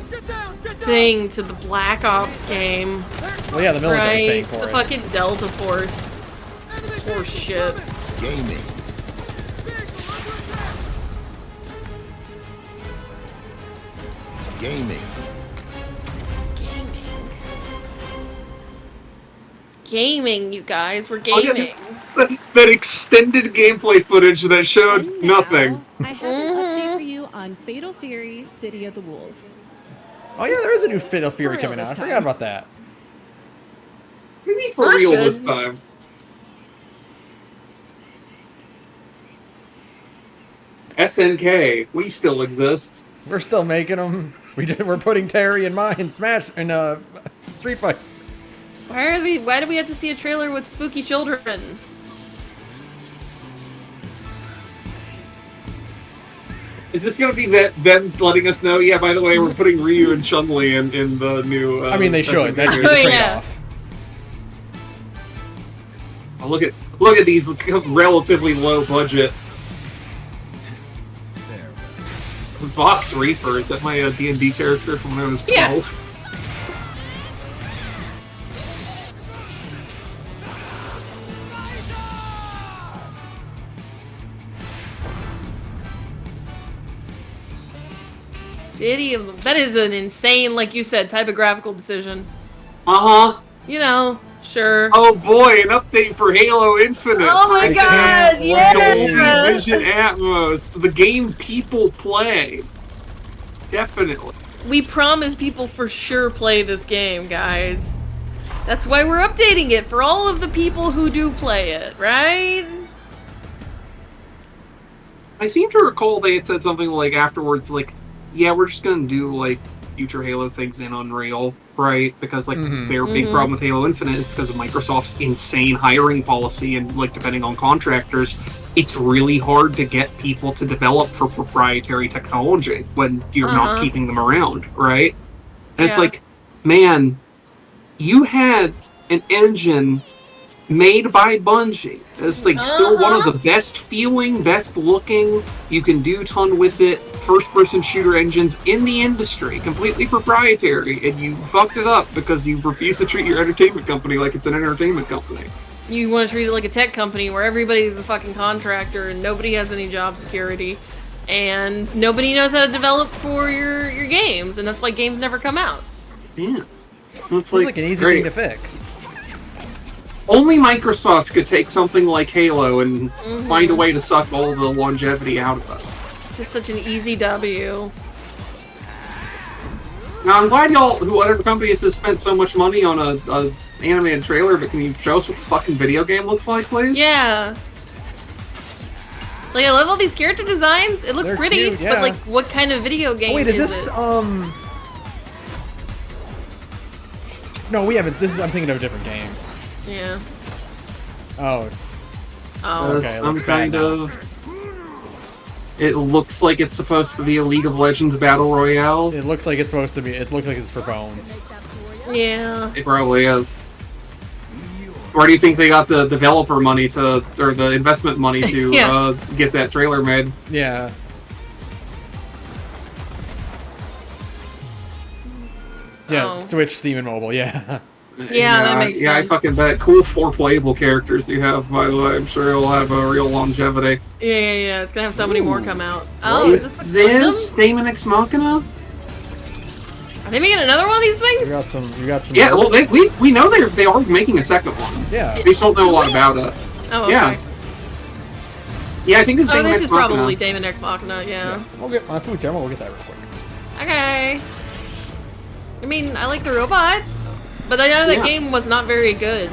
thing to the Black Ops game. Well, yeah, the military's paying right? for The it. fucking Delta Force. Horse shit. Gaming. Gaming. Gaming, you guys. We're gaming. That extended gameplay footage that showed nothing. I have an update for you on Fatal Fury: City of the Wolves. Oh yeah, there is a new Fatal Fury real coming out. I this forgot time. about that. Maybe for That's real good. this time. SNK, we still exist. We're still making them. We're putting Terry in mine. Smash and Street Fighter. Why do we have to see a trailer with spooky children? Is this gonna be them letting us know? Yeah, by the way, we're putting Ryu and Chun-Li in the new. I mean, they should. That's the SNK. trade-off. Oh, look at these relatively low budget. Vox Reaper, is that my D&D character from when I was 12? City of them. That is an insane, like you said, typographical decision. Uh-huh. You know, sure. Oh boy, an update for Halo Infinite. Oh my god, yeah! Dolby Vision Atmos. The game people play. Definitely. We promise people for sure play this game, guys. That's why we're updating it for all of the people who do play it, right? I seem to recall they had said something like afterwards, like, yeah, we're just gonna do like future Halo things in Unreal, right? Because like their big problem with Halo Infinite is because of Microsoft's insane hiring policy and like depending on contractors, it's really hard to get people to develop for proprietary technology when you're not keeping them around, right? And it's like, man, you had an engine made by Bungie. It's like still one of the best feeling, best looking, you can do ton with it, first person shooter engines in the industry, completely proprietary, and you fucked it up because you refuse to treat your entertainment company like it's an entertainment company. You want to treat it like a tech company where everybody's a fucking contractor and nobody has any job security and nobody knows how to develop for your games, and that's why games never come out. Yeah. Seems like an easy thing to fix. Only Microsoft could take something like Halo and find a way to suck all the longevity out of it. Just such an easy W. Now, I'm glad y'all, whatever companies has spent so much money on a animated trailer, but can you show us what the fucking video game looks like, please? Yeah. Like, I love all these character designs. It looks They're pretty, cute, yeah. but like, what kind of video game Wait, is this, it? No, we haven't. I'm thinking of a different game. Yeah. Oh. Oh. Okay, Some looks bad kind now. of... It looks like it's supposed to be a League of Legends Battle Royale. It looks like it's supposed to be. It looks like it's for phones. Yeah. It probably is. Where do you think they got the developer money to, or the investment money to Yeah. get that trailer made? Yeah. Yeah, Oh. Switch, Steam, and mobile. Yeah. Yeah, that makes Yeah, I sense. fucking bet. Cool 4 playable characters you have, by the way. I'm sure it'll have a real longevity. Yeah. It's gonna have so many more come out. Oh, is this the This Gundam? Daemon Ex Machina? Are they making another one of these things? You got some. Yeah, well, we know they are making a second one. Yeah. We just don't know a lot about it. Oh, okay. Yeah. Yeah, I think it's Oh, Daemon this Ex is Machina. probably Daemon Ex Machina, yeah. We'll get my food's here. We'll get that real quick. Okay. I mean, I like the robots, but I know that game was not very good.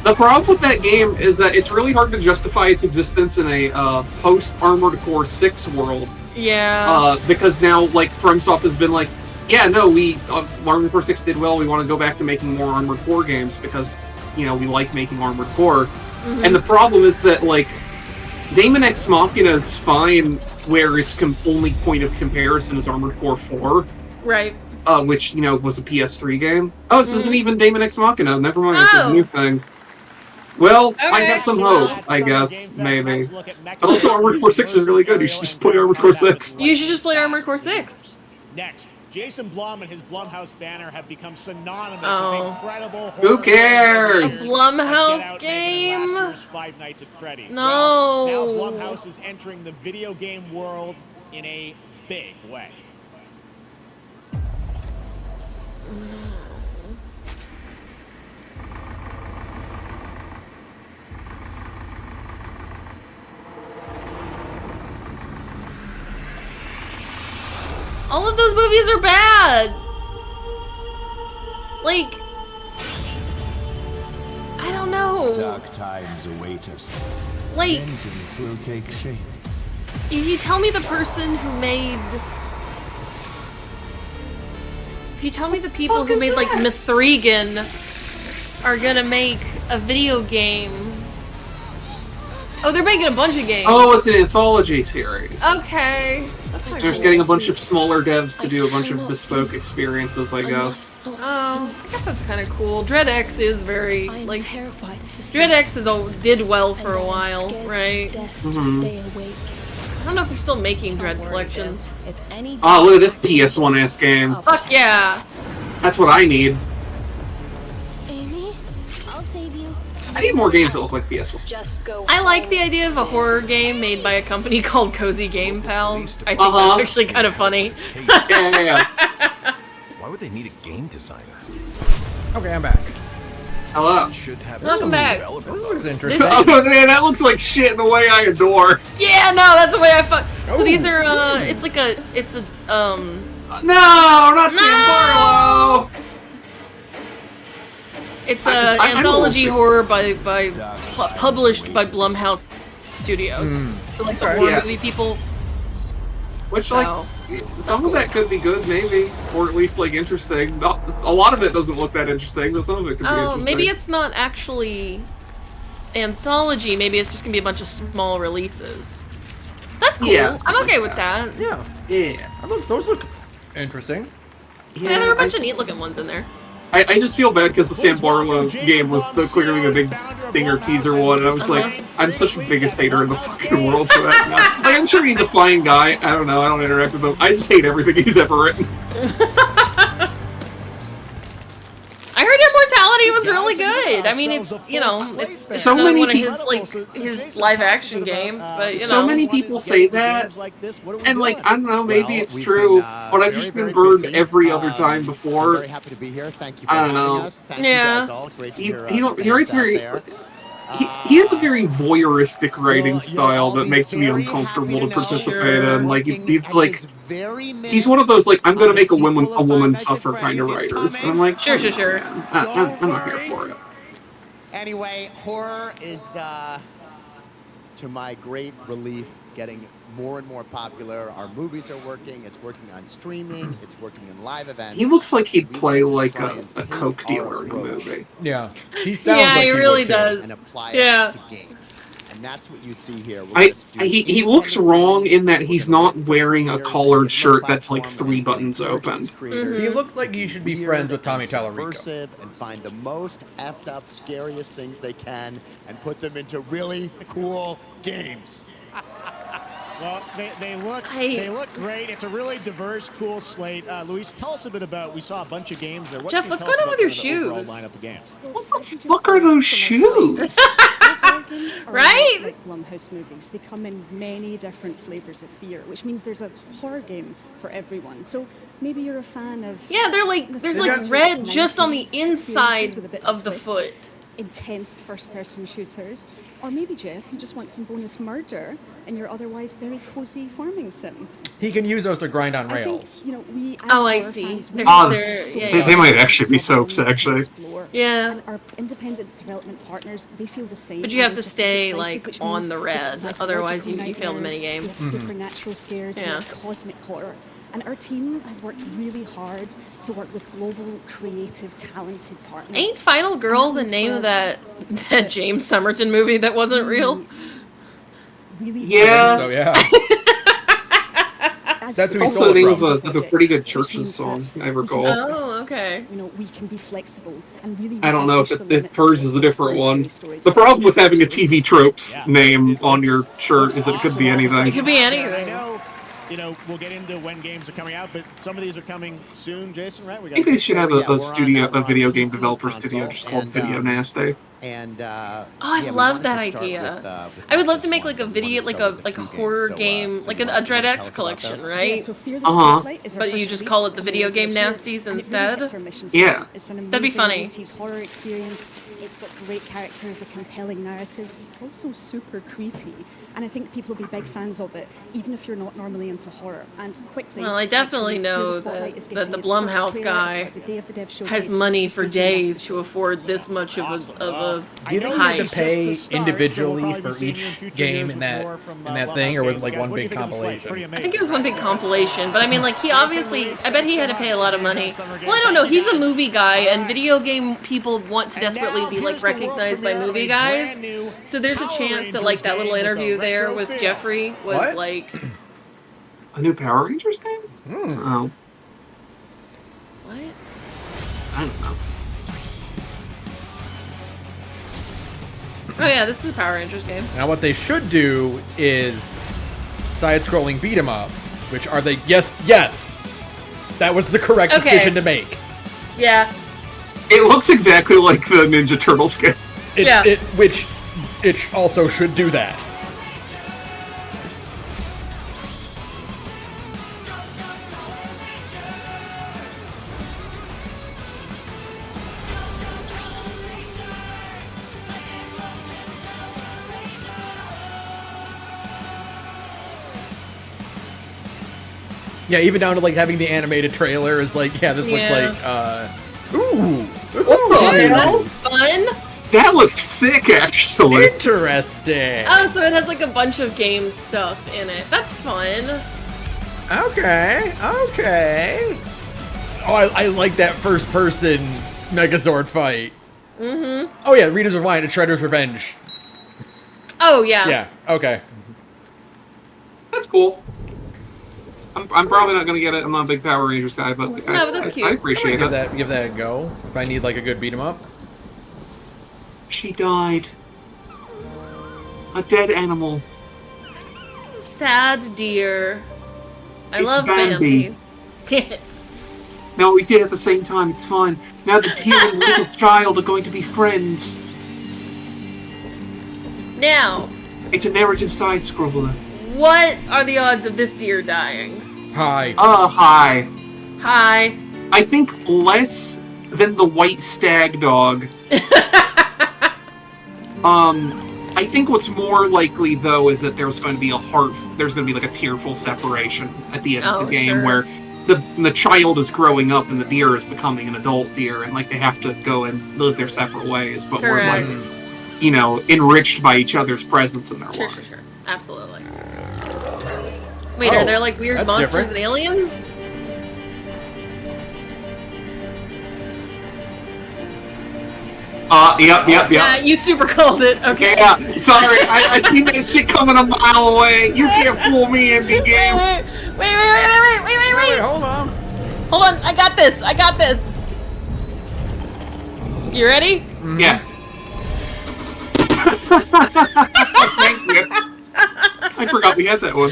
The problem with that game is that it's really hard to justify its existence in a post-Armored Core 6 world. Yeah. Because now, like, FromSoft has been like, yeah, no, Armored Core 6 did well, we want to go back to making more Armored Core games because, you know, we like making Armored Core. And the problem is that, like, Daemon Ex Machina is fine where its only point of comparison is Armored Core 4. Right. Which, you know, was a PS3 game. Oh, this isn't even Daemon Ex Machina. Never mind, it's a new thing. Well, I have some hope, I guess, maybe. But also, Armored Core 6 is really good. You should just play Armored Core 6. You should just play Armored Core 6. Next, Jason Blum and his Blumhouse banner have become synonymous Oh. with incredible Who horror cares? A Blumhouse Get Out game? making last year's Five Nights at Freddy's. No. Well, now Blumhouse is entering the video game world in a big way. All of those movies are bad. Like, I don't know. Dark times await us. Like, Vengeance will take shape. if you tell me the person who made... If you tell me the people who made, like, Mithrigan are gonna make a video game... Oh, they're making a bunch of games. Oh, it's an anthology series. Okay. They're just getting a bunch of smaller devs to do a bunch of bespoke experiences, I guess. Oh, I guess that's kind of cool. Dread X is very, like... Dread X did well for a while, right? I don't know if they're still making Dread collections. Oh, look at this PS1-ass game. Fuck yeah! That's what I need. Amy, I'll save you. I need more games that look like PS1. I like the idea of a horror game made by a company called Cozy Game Pals. I think that's actually kind of funny. Yeah. Why would they need a game designer? Okay, I'm back. Hello. Should have Welcome back. This looks interesting. Oh man, that looks like shit in a way I adore. Yeah, no, that's the way I fuck. So these are, it's a, No, not Sam Barlow. It's an anthology horror published by Blumhouse Studios. So like the horror movie people. Which, like, some of that could be good, maybe, or at least like interesting. A lot of it doesn't look that interesting, but some of it could be interesting. Maybe it's not actually anthology. Maybe it's just gonna be a bunch of small releases. That's cool. Yeah, I'm okay with that. Yeah. Those look interesting. Yeah, there are a bunch of neat looking ones in there. I just feel bad because the Sam Barlow game was clearly the big thinger teaser one, and I was like, I'm such the biggest hater in the fucking world for that guy. Like, I'm sure he's a fine guy. I don't know. I don't interact with him. I just hate everything he's ever written. I heard Immortality he was really good. I mean, it's it's so another many one of people, his live action games, but so many people say that, and like I don't know, maybe it's true, but I've just been burned every other time before. Very happy to be here. Thank you for I don't having know. us. Thank you guys all. Great to hear He the writes fans out very. there. He has a very voyeuristic writing style that makes me uncomfortable to participate in. Like he's like he's one of those like I'm gonna make a woman suffer kind of writers. And I'm like, sure. I'm not here for it. Anyway, horror is, to my great relief, getting more and more popular. Our movies are working. It's working on streaming. It's working in live events. He looks like he'd play like a coke dealer in a movie. Yeah, he sounds like he really does. And apply yeah. it to games. And that's what you see here. He looks wrong in that he's not wearing a collared shirt that's like 3 buttons open. He looks like he should be friends with Tommy Tallarico. And find the most effed up, scariest things they can and put them into really cool games. Well, they look great. It's a really diverse, cool slate. Luis, tell us a bit about. We saw a bunch of games there. Jeff, what's going on with your shoes? Lineup of games. What the fuck are those shoes? Right? Like Blumhouse movies, they come in many different flavors of fear, which means there's a horror game for everyone. So maybe you're a fan of. Yeah, there's like red just on the inside of the foot. Intense first-person shooters, or maybe Jeff, you just want some bonus murder in your otherwise very cozy farming sim. He can use those to grind on rails. I think, we as I see. They might actually be soaps, actually. Yeah. And our independent development partners, they feel the same. But you have to stay like on the red, otherwise you fail the minigame. We have supernatural scares, we have cosmic horror. And our team has worked really hard to work with global, creative, talented partners. Ain't Final Girl the name of that James Somerton movie that wasn't real? Really? Yeah. So yeah. That's also the name of a pretty good Church's song, I recall. Oh, okay. We can be flexible and really. I don't know if hers is a different one. The problem with having a TV Tropes name on your shirt is that it could be anything. It could be anything. We'll get into when games are coming out, but some of these are coming soon, Jason, right? Maybe they should have a video game developer studio just called Video Nasty. And I love that idea. I would love to make like a video, like a horror game, like a Dread X collection, right? But you just call it the Video Game Nasties instead. Yeah, that'd be funny. Horror experience. It's got great characters, a compelling narrative. It's also super creepy, and I think people will be big fans of it, even if you're not normally into horror. And quickly. Well, I definitely know that the Blumhouse guy has money for days to afford this much of a you think you have to pay individually for each game in that thing, or was it like one big compilation? I think it was one big compilation, but I mean, like, he obviously, I bet he had to pay a lot of money. Well, I don't know, he's a movie guy, and video game people want to desperately be, like, recognized by movie guys, so there's a chance that, like, that little interview there with Jeffrey was, like... A new Power Rangers game? Oh. What? I don't know. Oh yeah, this is a Power Rangers game. Now what they should do is side-scrolling beat 'em up, which are they? Yes, that was the correct decision to make. Yeah. It looks exactly like the Ninja Turtles game. Which it also should do that. Yeah, even down to like having the animated trailer is like, yeah, this looks like, that's fun. That looks sick, actually. Interesting. Oh, so it has like a bunch of game stuff in it. That's fun. Okay. Oh, I like that first-person Megazord fight. Mm-hmm. Oh yeah, Rita's Rewind and Shredder's Revenge. Oh yeah. Yeah. Okay. That's cool. I'm probably not gonna get it. I'm not a big Power Rangers guy, but like, but that's cute. I appreciate it. Give that a go. If I need like a good beat 'em up. She died. A dead animal. Sad deer. I It's love Bambi. Damn it. No, we did at the same time. It's fine. Now the deer and the little child are going to be friends. Now, it's a narrative side-scroller. What are the odds of this deer dying? High. High. High. I think less than the white stag dog. I think what's more likely, though, is that there's going to be there's going to be like a tearful separation at the end of the game where the child is growing up and the deer is becoming an adult deer, and like they have to go and live their separate ways, but we're like, you know, enriched by each other's presence in their life. Sure. Absolutely. Wait, are there like weird monsters and aliens? Yep. Yeah, you super called it. Okay. Yeah, sorry, I seen that shit coming a mile away. You can't fool me, indie game. Wait, hold on. Hold on, I got this. You ready? Mm-hmm. Yeah. Thank you. I forgot we had that one.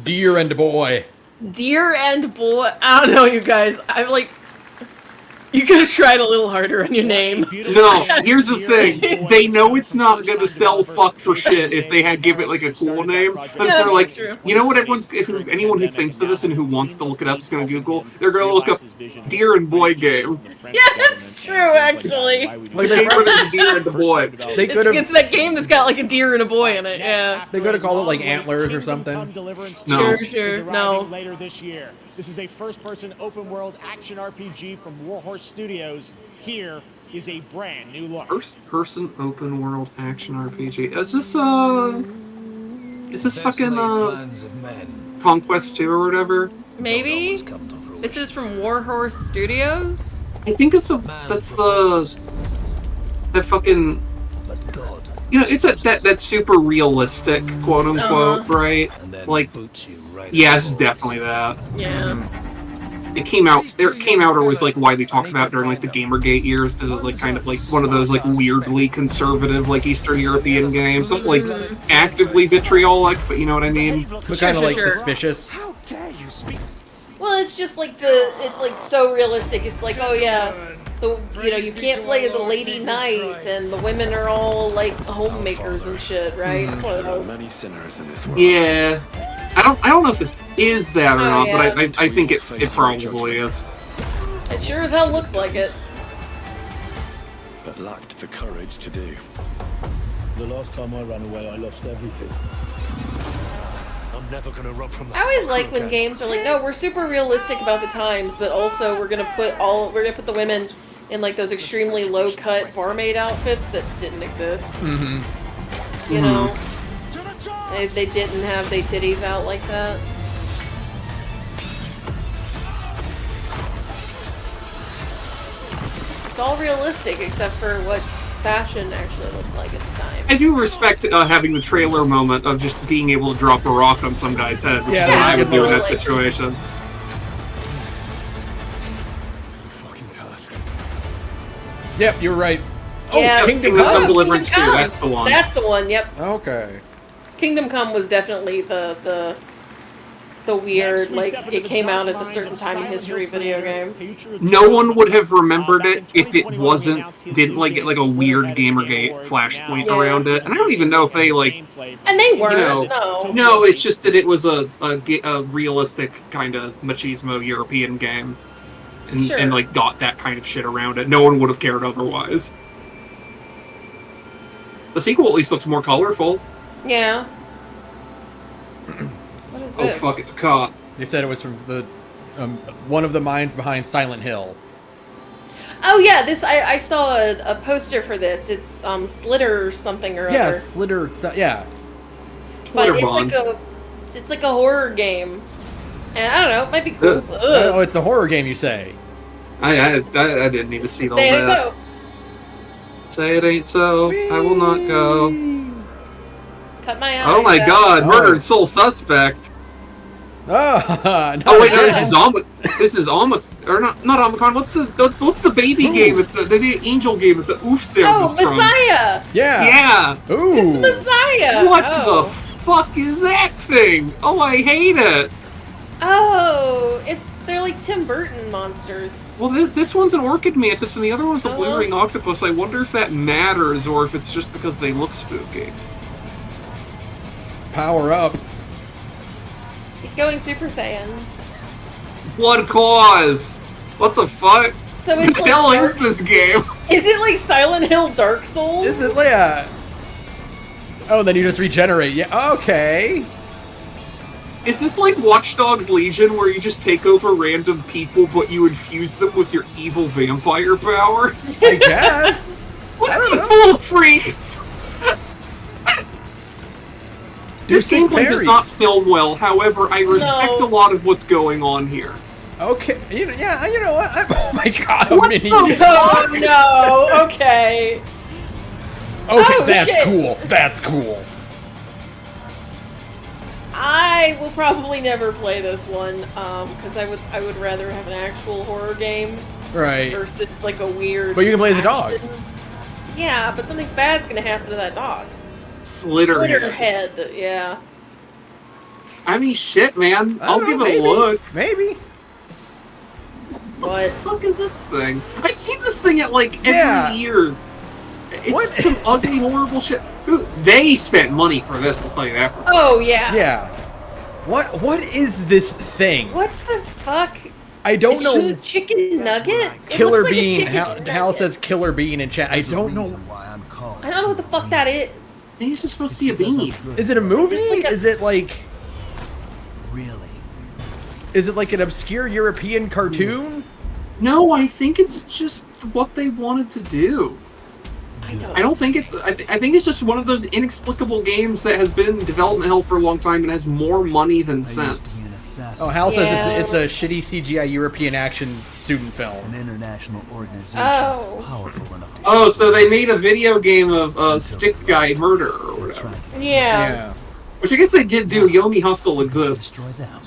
Deer and boy. Deer and boy. I don't know, you guys. I'm like, you could have tried a little harder on your name. No, here's the thing. They know it's not going to sell fuck for shit if they give it like a cool name. And so they're like, you know what anyone who thinks of this and who wants to look it up is going to Google, they're going to look up Deer and Boy game. Yeah, that's true, actually. Like they wrote it Deer and the Boy. They could have. It's that game that's got like a deer and a boy in it, yeah. They could have called it like Antlers or something. No. Sure, no. Later this year. This is a first-person open-world action RPG from Warhorse Studios. Here is a brand new look. First-person open-world action RPG. Is this fucking Conquest 2 or whatever? Maybe? This is from Warhorse Studios? I think that fucking, you know, it's that super realistic, quote unquote, right? Like, yeah, this is definitely that. Yeah. It came out or was like widely talked about during like the Gamergate years, because it was like kind of like one of those like weirdly conservative like Eastern European games, not like actively vitriolic, but you know what I mean. But kind of like suspicious. How dare you speak? Well, it's just like it's like so realistic. It's like, oh yeah, you can't play as a lady knight, and the women are all like homemakers and shit, right? It's one of those. Many sinners in this world. Yeah. I don't know if this is that or not, but I think it probably is. It sure as hell looks like it. But lacked the courage to do. The last time I ran away, I lost everything. I'm never gonna run from that. I always like when games are like, no, we're super realistic about the times, but also we're gonna put the women in like those extremely low cut barmaid outfits that didn't exist. Mm-hmm. You know. They didn't have their titties out like that. It's all realistic except for what fashion actually looked like at the time. I do respect having the trailer moment of just being able to drop a rock on some guy's head, which is what I would do in that situation. Fucking task. Yep, you're right. Yeah, Kingdom Come Deliverance 2, that's the one. That's the one, yep. Okay. Kingdom Come was definitely the weird, like, it came out at a certain time in history video game. No one would have remembered it if it didn't like get like a weird Gamergate flashpoint around it. And I don't even know if they like. And they weren't. No, it's just that it was a realistic kind of machismo European game, and like got that kind of shit around it. No one would have cared otherwise. The sequel at least looks more colorful. Yeah. What is this? Oh fuck, it's a cop. They said it was from the one of the minds behind Silent Hill. Oh yeah, this I saw a poster for this. It's Slitter something or other. Yeah, Slitter. Yeah. But it's like a horror game, and I don't know, it might be cool. Oh, it's a horror game, you say? I didn't need to see all that. Say it ain't so. Say it ain't so. I will not go. Cut my eye. Oh my god, murdered sole suspect. Oh wait, no, this is not Omicron. What's the baby game with the angel game with the oof sound? Oh, Messiah. Yeah. Ooh. It's Messiah. What the fuck is that thing? Oh, I hate it. Oh, They're like Tim Burton monsters. Well, this one's an orchid mantis, and the other one's a blue ring octopus. I wonder if that matters, or if it's just because they look spooky. Power up. He's going Super Saiyan. Blood claws. What the fuck? So it's what the like hell is this game? Is it like Silent Hill Dark Souls? Is it, yeah? Oh, and then you just regenerate. Yeah. Okay. Is this like Watch Dogs Legion, where you just take over random people, but you infuse them with your evil vampire power? I guess. What are you full of freaks? This gameplay does not film well. However, I respect a lot of what's going on here. Okay. Yeah. You know what? Oh my god. What mini. Oh no. Okay. Okay. Oh, that's shit. cool. That's cool. I will probably never play this one, because I would rather have an actual horror game. Right. Versus like a weird. But you can play as a dog. Yeah, but something bad's gonna happen to that dog. Slitterhead. Yeah. I mean, shit, man. I'll give it a look. Maybe. What? The fuck is this thing? I've seen this thing at like every year. It's some ugly, horrible shit. They spent money for this, I'll tell you that. Oh yeah. Yeah. What is this thing? What the fuck? I don't know. Just a chicken nugget? Killer It looks like a bean. chicken Hal nugget. says killer bean in chat. I don't know. I don't know what the fuck that is. I think it's just supposed to be a bean. Is it a movie? Like Is it like? Really? Is it like an obscure European cartoon? No, I think it's just what they wanted to do. I don't think it's. I think it's just one of those inexplicable games that has been in development hell for a long time and has more money than sense. Oh, Hal says it's a shitty CGI European action student film. An international organization powerful enough to. Oh, so they made a video game of Stick Guy Murder or whatever. Yeah. Which I guess they did do. Yomi Hustle exists. Destroy them.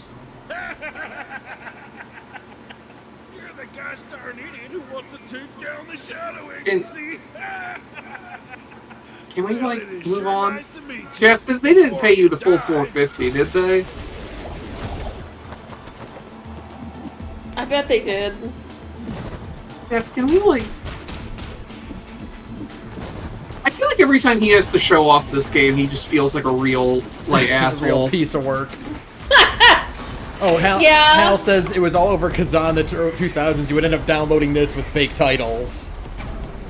You're the gosh darn idiot who wants to take down the Shadow And- Agency. Can we like move on? Jeff, they didn't pay you the full $450, did they? I bet they did. Jeff, can we like? I feel like every time he has to show off this game, he just feels like a real like asshole. Real piece of work. Oh, Hal says it was all over Kazan the 2000s. You would end up downloading this with fake titles.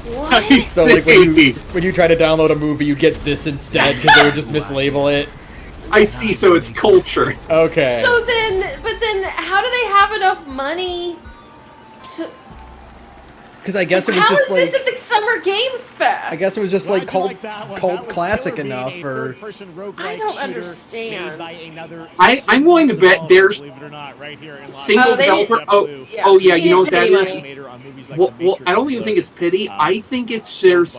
What? So like when you try to download a movie, you get this instead because they would just mislabel it. I see. So it's culture. Okay. So then, how do they have enough money to? Because I guess it was How just is like. this at the Summer Games Fest? I guess it was just like cult That was classic Killer Bean, enough a for. third-person roguelike I don't shooter understand. made by another I'm willing to bet there's believe it or not, right here in Los single Angeles. developer. Yeah. Oh yeah, you know what that Pity is? money. Well, I don't even think it's pity. I think it's there's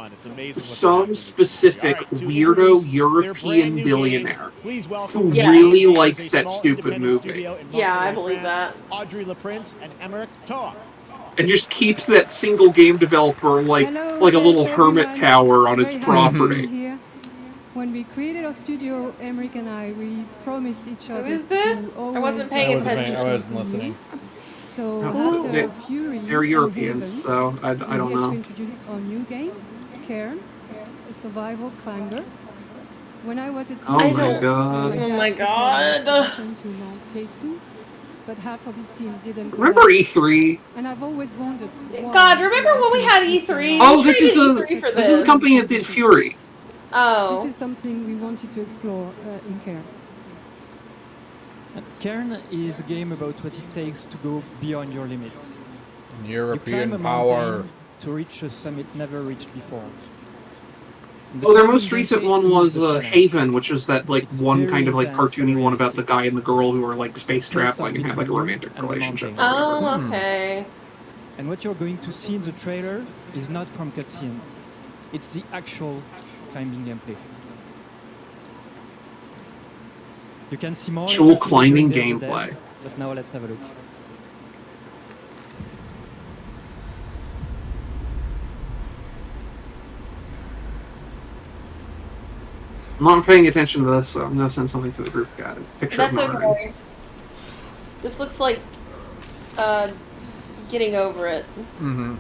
some specific weirdo European billionaire who really likes that stupid movie Yeah, I believe that. Audrey LaPrince and Emmerich Talk. and just keeps that single game developer like a little hermit tower on his property. When we created our studio, Emmerich and I, we promised each other. Who is this? I wasn't paying attention. I wasn't listening. So Oh, after Fury, they're Europeans, so I don't we had to know. introduce our new game, Cairn, a survival climber. When I was a Oh teenager, my god. Oh my god. to Mount K2, but half of his team didn't. Remember E3? And I've always wondered. why. God, remember when we had E3? Oh, We this is traded a E3 for this is a company that did Fury. Oh. This is something we wanted to explore in Cairn. Cairn is a game about what it takes to go beyond your limits. European you climb a power. mountain to reach a summit never reached before. The Oh, their climbing most recent gameplay one is was the challenge. Haven, which is that like It's one very kind of like intense cartoony and one about the realistic. guy and the girl who are like It's space a close-up traveling and have like a between romantic and the relationship. mountain. Oh, okay. And what you're going to see in the trailer is not from cutscenes. It's the actual climbing gameplay. You can see more Actual later climbing during the gameplay. dance, but now let's have a look. I'm not paying attention to this, so I'm gonna send something to the group. Got it. Picture That's of Marin. okay. This looks like getting over it. Mm-hmm.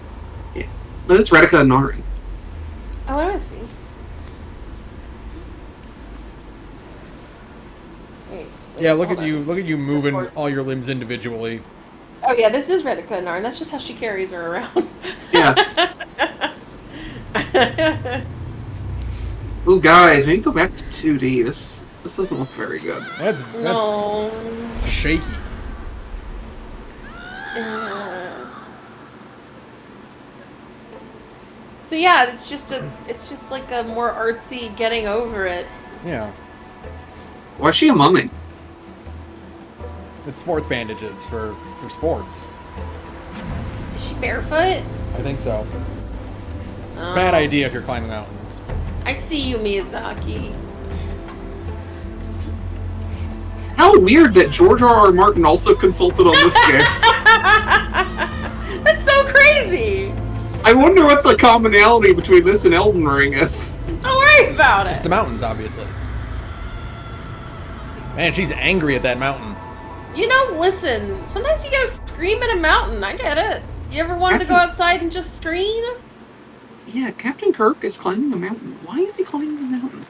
Yeah. But it's Retica and Nari. Oh, what do I see? Wait, Yeah, look at you moving all your limbs individually. Oh yeah, this is Retica and Narn. That's just how she carries her around. Yeah. Ooh, guys, maybe go back to 2D. This doesn't look very good. That's shaky. So yeah, it's just like a more artsy getting over it. Yeah. Why is she a mummy? It's sports bandages for sports. Is she barefoot? I think so. Bad idea if you're climbing mountains. I see you, Miyazaki. How weird that George R.R. Martin also consulted on this game. That's so crazy! I wonder what the commonality between this and Elden Ring is. Don't worry about it. It's the mountains, obviously. Man, she's angry at that mountain. You know, listen, sometimes you gotta scream at a mountain. I get it. You ever wanted to go outside and just scream? Yeah, Captain Kirk is climbing a mountain. Why is he climbing a mountain?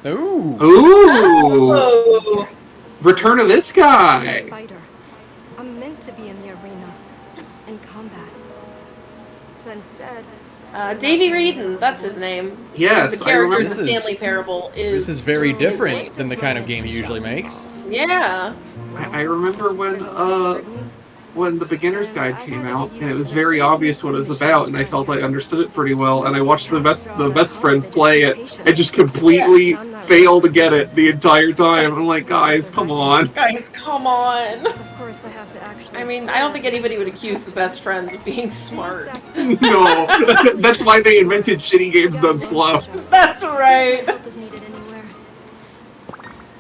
Ooh. Ooh. Return of this guy. Fighter. I'm meant to be in the arena, in combat. But instead... Davy Reedon, that's his name. Yes, the character in I the remember. Stanley Parable is... This is very different than the kind of game he usually makes. Yeah. I remember when the beginner's guide came out, and it was very obvious what it was about, and I felt I understood it pretty well, and I watched the best friends play it, and just completely failed to get it the entire time. I'm like, guys, come on. Guys, come on. Of course I have to actually... I mean, I don't think anybody would accuse the best friends of being smart. No, that's why they invented shitty games done slow. That's right. Help is needed anywhere.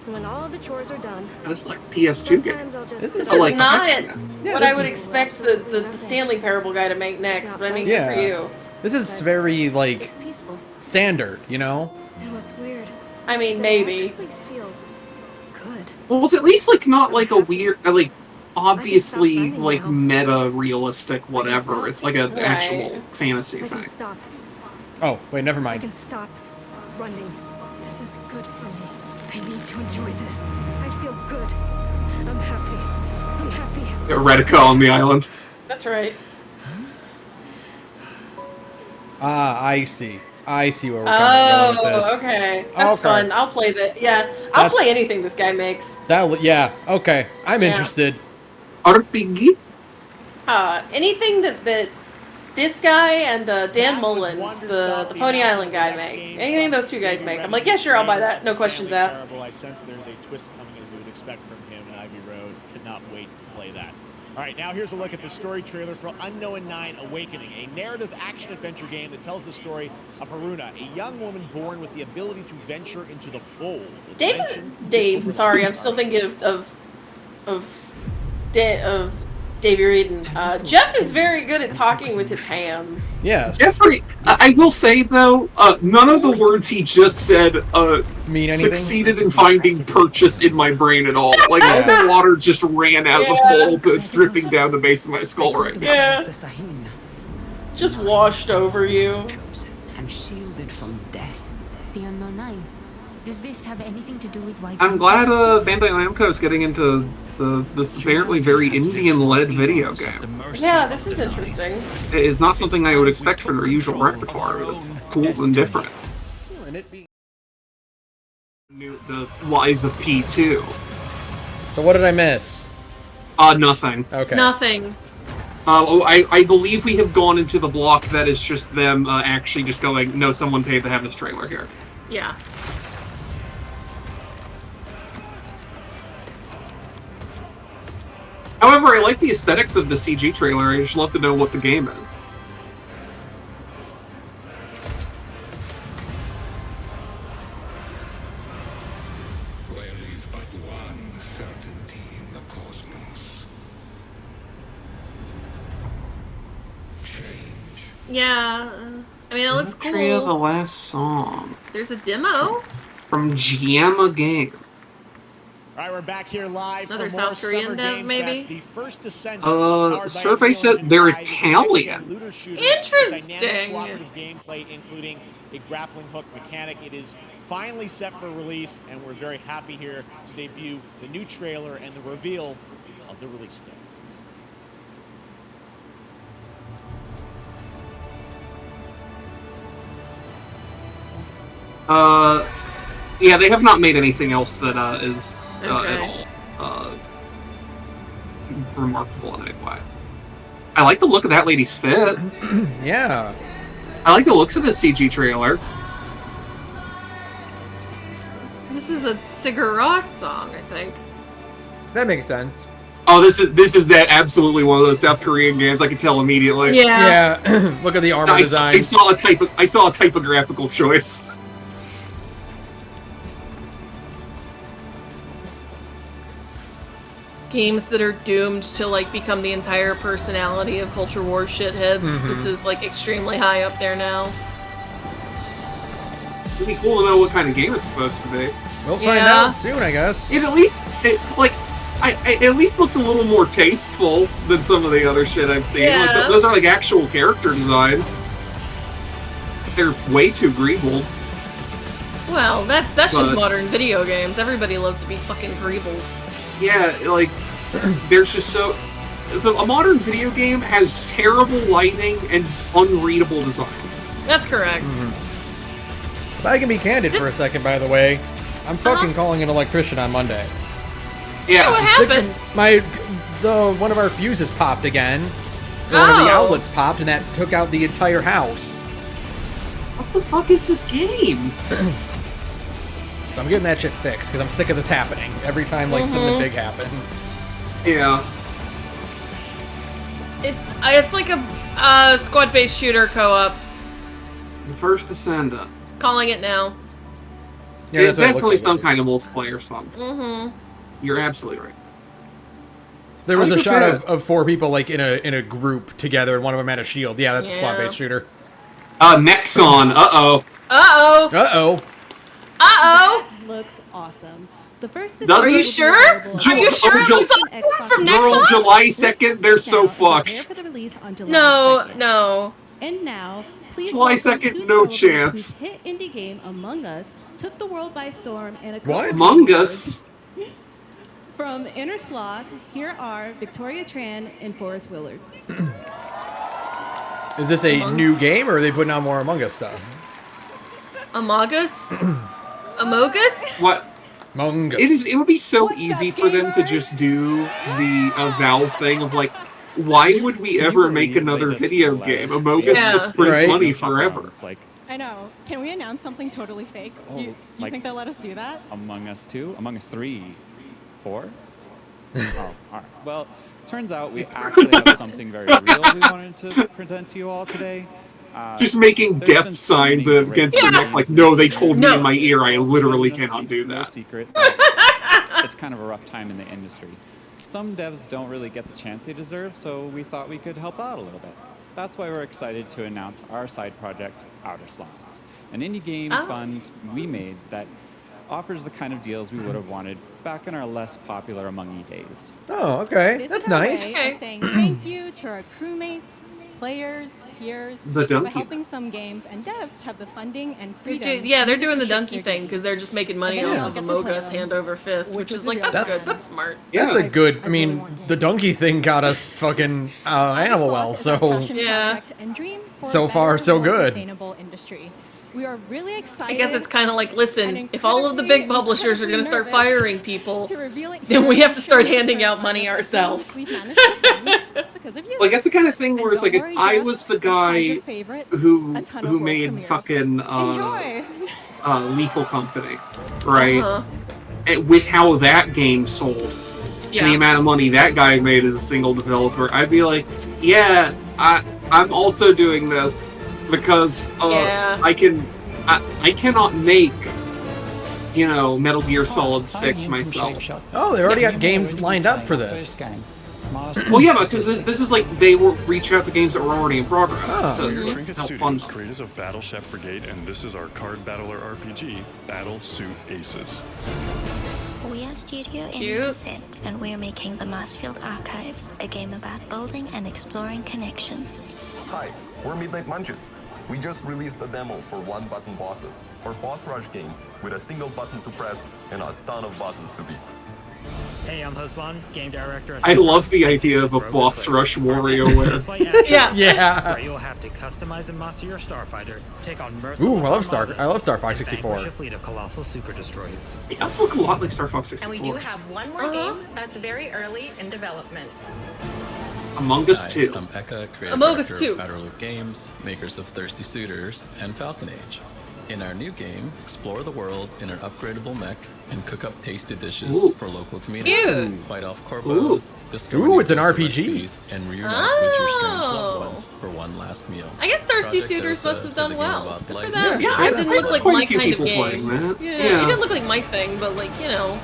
When all the chores are done... This is like a PS2 game. This is like not Yeah, what I would expect the Stanley Parable guy to make next, but I mean, good for you. This is very, like, standard, you know? And what's weird... I mean, maybe. Feel good. Well, it's at least like not like a weird, like obviously like meta realistic whatever. It's like an actual fantasy I can thing. stop. Oh, wait, never I mind. can stop running. This is good for me. I need to enjoy this. I feel good. I'm happy. I'm happy. Retica on the island. That's right. Ah, I see. I see where we're going with this. Oh, okay. That's fun. I'll play that. Yeah, I'll play anything this guy makes. Yeah, okay. I'm interested. RPG? Anything that this guy and Dan Mullins, the Pony Island guy, make. Anything those two guys make. I'm like, yeah, sure, I'll buy that. No questions asked. I sense there's a twist coming as you would expect from him in Ivy Road. Could not wait to play that. All right, now here's a look at the story trailer for Unknown 9 Awakening, a narrative action-adventure game that tells the story of Haruna, a young woman born with the ability to venture into the fold. Dave, sorry, I'm still thinking of Davey Reedon. Jeff is very good at talking with his hands. Yes. Jeffrey, I will say though, none of the words he just said mean anything? Succeeded in finding purchase in my brain at all. Like all the water just ran out of the fold that's dripping down the base of my skull right now. Yeah. Just washed over you. And shielded from death. The Unknown 9. Does this have anything to do with why... I'm glad Bandai Namco is getting into this apparently very Indian-led video game. Yeah, this is interesting. It is not something I would expect from their usual repertoire, but it's cool and different. The Lies of P2. So what did I miss? Nothing. Okay. Nothing. I believe we have gone into the block that is just them actually just going, no, someone paid to have this trailer here. Yeah. However, I like the aesthetics of the CG trailer. I just love to know what the game is. There is but one certainty in the cosmos. Change. Yeah. I mean, it looks cool. Trio, the last song. There's a demo. From Giamma Game. All right, we're back here live Another for more South Korean Summer dev, Game maybe? Fest. The first descendant. Survey said they're Italian. Interesting. Cooperative gameplay, including a grappling hook mechanic. It is finally set for release, and we're very happy here to debut the new trailer and the reveal of the release date. Yeah, they have not made anything else that is at all remarkable in any way. I like the look of that lady's fit. Yeah. I like the looks of the CG trailer. This is a Sigur Rós song, I think. That makes sense. Oh, this is that absolutely one of those South Korean games. I can tell immediately. Yeah. Yeah. Look at the armor design. I saw a typographical choice. Games that are doomed to like become the entire personality of Culture War shitheads. This is like extremely high up there now. It'd be cool to know what kind of game it's supposed to be. We'll find out soon, I guess. It at least looks a little more tasteful than some of the other shit I've seen. Yeah. Like, those are like actual character designs. They're way too greebled. Well, that's just modern video games. Everybody loves to be fucking greebled. Yeah, like, there's just so... A modern video game has terrible lighting and unreadable designs. That's correct. If I can be candid for a second, by the way, I'm fucking calling an electrician on Monday. Yeah. What happened? One of our fuses popped again. One of the outlets popped, and that took out the entire house. What the fuck is this game? So I'm getting that shit fixed, because I'm sick of this happening. Every time, like, something big happens. Yeah. It's like a squad-based shooter co-op. The first Descendant. Calling it now. Yeah, it's definitely some kind of multiplayer song. You're absolutely right. There was a shot of 4 people, like, in a group together, and one of them had a shield. Yeah, that's a squad-based shooter. Nexon. Uh-oh. Uh-oh. Uh-oh. Uh-oh. Looks awesome. The first Are you sure? Are you sure? From Girl, July 2nd, they're so fucked. No. And now, please July 2nd, no chance. Hit indie game Among Us took the world by storm in a What? Among Us? From Inner Sloth, here are Victoria Tran and Forrest Willard. Is this a new game, or are they putting out more Among Us stuff? Among Us? Among Us? What? Among Us. It would be so easy for them to just do the Valve thing of like, why would we ever make another video game? Among Us just prints money forever. I know. Can we announce something totally fake? Do you think they'll let us do that? Among Us 2? Among Us 3? 4? Oh, alright. Well, turns out we actually have something very real we wanted to present to you all today. Just making death signs against the neck, like, no, they told me in my ear, I literally cannot do that. No secret. It's kind of a rough time in the industry. Some devs don't really get the chance they deserve, so we thought we could help out a little bit. That's why we're excited to announce our side project, Outer Sloth, an indie game fund we made that offers the kind of deals we would have wanted back in our less popular Among Us days. Oh, okay. This That's is our nice. way of saying thank you to our crewmates, players, peers, The for donkey. helping some games, and devs have the funding and freedom. They're doing the donkey thing because they're just making money And then off of we'll get to Among play Us them, hand over fist, which is like, that's good. That's smart. That's a good. I mean, the donkey thing got us fucking Animal Well, so project and dream for so a far better, so more good. Sustainable industry. We are really excited. I guess it's kind of like, listen, if all of the big publishers are going to start firing people, then we have to start handing out money ourselves. Like, that's the kind of thing where it's like, if I was the guy who made fucking Lethal Company, right? And with how that game sold, and the amount of money that guy made as a single developer, I'd be like, yeah, I'm also doing this because I cannot make, Metal Gear Solid 6 myself. Oh, they already got games lined up for this. Well, yeah, because this is like they were reaching out to games that were already in progress. We're Trinket Studios, creators of Battle Chef Brigade, and this is our card battler RPG, Battle Suit Aces. We are studio in Cute. Innocent, and we're making the Mossfield Archives, a game about building and exploring connections. Hi, we're Midnight Munches. We just released a demo for one-button bosses, or boss rush game, with a single button to press and a ton of bosses to beat. Hey, I'm Husband, game director. I love the idea of a boss rush WarioWare. Yeah. Where you'll have to customize and master your starfighter, take on merciless Ooh, I love Star Fox and 64. vanquish a fleet of colossal super destroyers. It does look a lot like Star Fox 64. And we do have one more game that's very early in development. Among Us 2. I'm Eka, creative Among Us director 2. of Outer Loop Games, makers of Thirsty Suitors and Falcon Age. In our new game, explore the world in an upgradable mech and cook up tasty dishes for local communities. Cute. Fight off corpos, discover Ooh, new it's an tasty RPG. recipes, and reunite with your strange Oh. loved ones for one last meal. I guess Thirsty Project Suitors Osa must have is done a game well. about Good for life. them. Yeah, It didn't look like quite a my few kind of people game. playing that. Yeah, Yeah. it didn't look like my thing, but like, you know.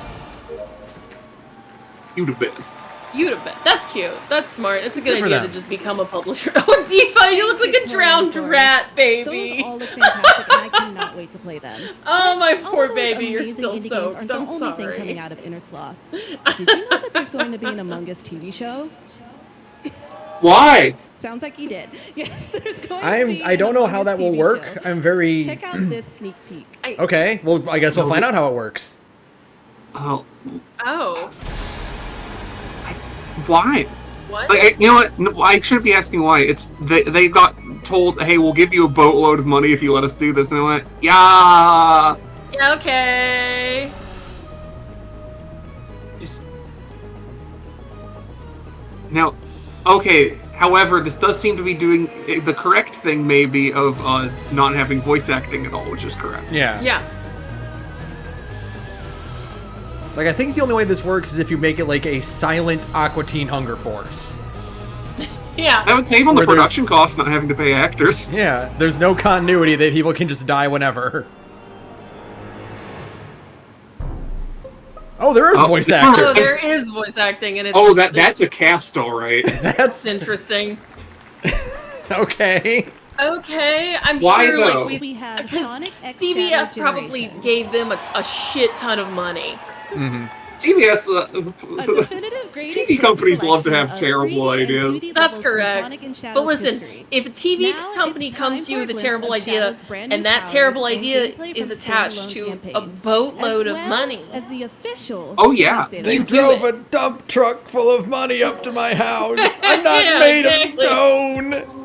You the best. You'd have bet. That's cute. That's smart. It's a good Good for idea them. to just become a publisher. Oh, Deepa, you look like a drowned rat, baby. Those all look fantastic, and I cannot wait to play them. Oh, my All poor those baby, you're amazing still indie games soaked. aren't the I'm only thing sorry. coming out of Inner Sloth. Did you know that there's going to be an Among Us TV show? Why? Sounds like you did. Yes, there's going to be I don't know how an that will TV work. show. I'm very... Check out this sneak peek. Okay, well, I guess we'll find out how it works. Oh. Oh. Why? What? Like, you know what? No, I shouldn't be asking why. It's they got told, hey, we'll give you a boatload of money if you let us do this. And they went, yeah. Yeah, okay. Just... Now, okay, however, this does seem to be doing the correct thing, maybe, of not having voice acting at all, which is correct. Yeah. Yeah. Like, I think the only way this works is if you make it like a silent Aqua Teen Hunger Force. Yeah. That would save on the Where there's- production costs, not having to pay actors. Yeah, there's no continuity that people can just die whenever. Oh, there is voice actors. Oh, there is voice acting, and it's that's a cast, all right. That's interesting. Okay. Okay, I'm Why, sure though? like We have because Sonic X CBS Shadow probably Generation. gave them a shit ton of money. Mm-hmm. CBS, definitive greatest TV companies love to have collection of terrible 3D and ideas. 2D That's levels from correct. Sonic and But Shadow's listen, history. if a TV Now company it's comes time to you for with a glimpse terrible of idea, Shadow's brand and new that powers terrible and idea gameplay is from attached standalone to campaign, a boatload as of well money. as the official. Oh, yeah. release date They of the drove game. a dump truck full of money up to my house. I'm not Yeah, made exactly. of stone.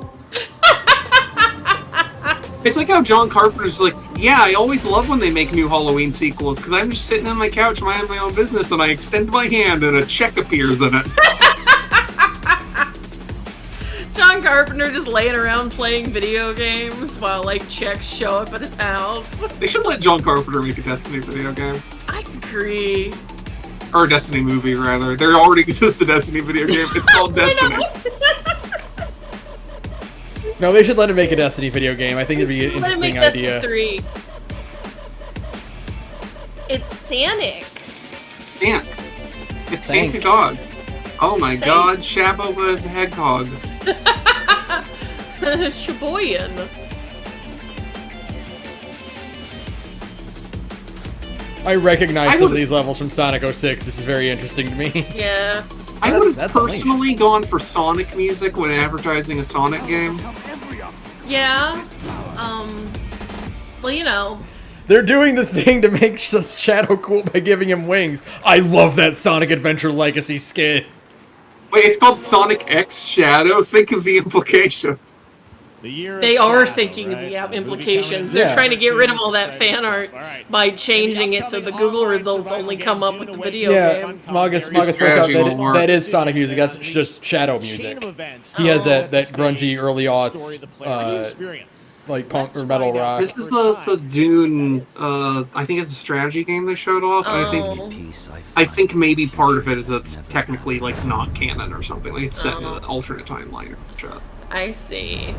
It's like how John Carpenter's like, yeah, I always love when they make new Halloween sequels, because I'm just sitting on my couch minding my own business, and I extend my hand, and a check appears in it. John Carpenter just laying around playing video games while like checks show up at his house. They should let John Carpenter make a Destiny video game. I agree. Or a Destiny movie, rather. There already exists a Destiny video game. It's called Destiny. No, they should let him make a Destiny video game. I think it'd be an Let him make interesting idea. Destiny 3. It's Sonic. Damn. It's Thank. Santa God. Oh my Thank. god, Shabba the Hedgehog. Sheboygan. I recognize I some of would- these levels from Sonic 06, which is very interesting to me. Yeah. I That's- would have that's personally gone for Sonic music when advertising a Sonic game. Yeah. Well, you know. They're doing the thing to make Shadow cool by giving him wings. I love that Sonic Adventure Legacy skin. Wait, it's called Sonic X Shadow? Think of the implications. They are thinking of the implications. They're Yeah. trying to get rid of all that fan art by changing it so the Google results only come up with the video Yeah, game. Magus points out strategy that won't work. that is Sonic music. That's just Shadow music. He has that grungy early aughts, like punk or metal rock. This is the Dune, I think it's a strategy game they showed off. And I think maybe part of it is it's technically like not canon or something. Like it's set in an alternate timeline or shit. I see.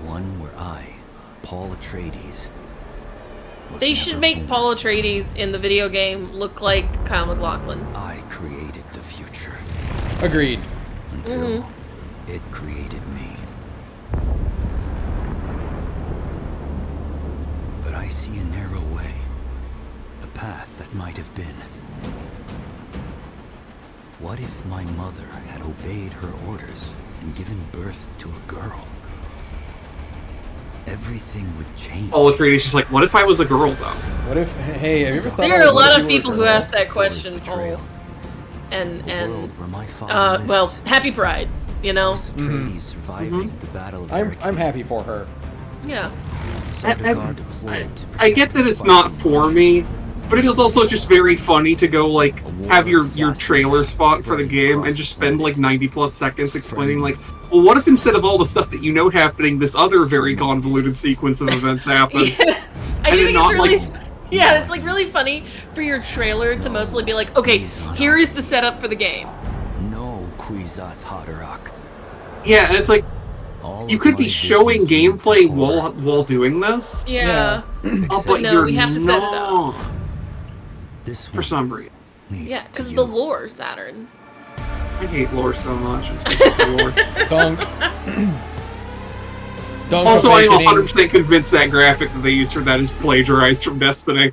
One where I, Paul Atreides, was They should never make born. Paul Atreides in the video game look like Kyle MacLachlan. I created the future Agreed. until it created me. But I see a narrow way, a path that might have been. What if my mother had obeyed her orders and given birth to a girl? Everything would change. Paul Atreides is just like, what if I was a girl, though? What if, hey, have you ever thought There are a lot of people who ask that question, Paul. And well, happy Pride, you know? I'm happy for her. Yeah. I get that it's not for me, but it is also just very funny to go, like, have your trailer spot for the game and just spend, like, 90+ seconds explaining, like, well, what if instead of all the stuff that you know happening, this other very convoluted sequence of events happened? Yeah. I do think it's really... Yeah, it's like really funny for your trailer to mostly be like, okay, here is the setup for the game. No, Kwisatz Haderach. Yeah, and it's like, you could be showing gameplay while doing this. Yeah. But no, you're we have to set it up. For some reason. Yeah, because of the lore, Saturn. I hate lore so much. I'm so sick of lore. Also, I am 100% convinced that graphic that they used for that is plagiarized from Destiny.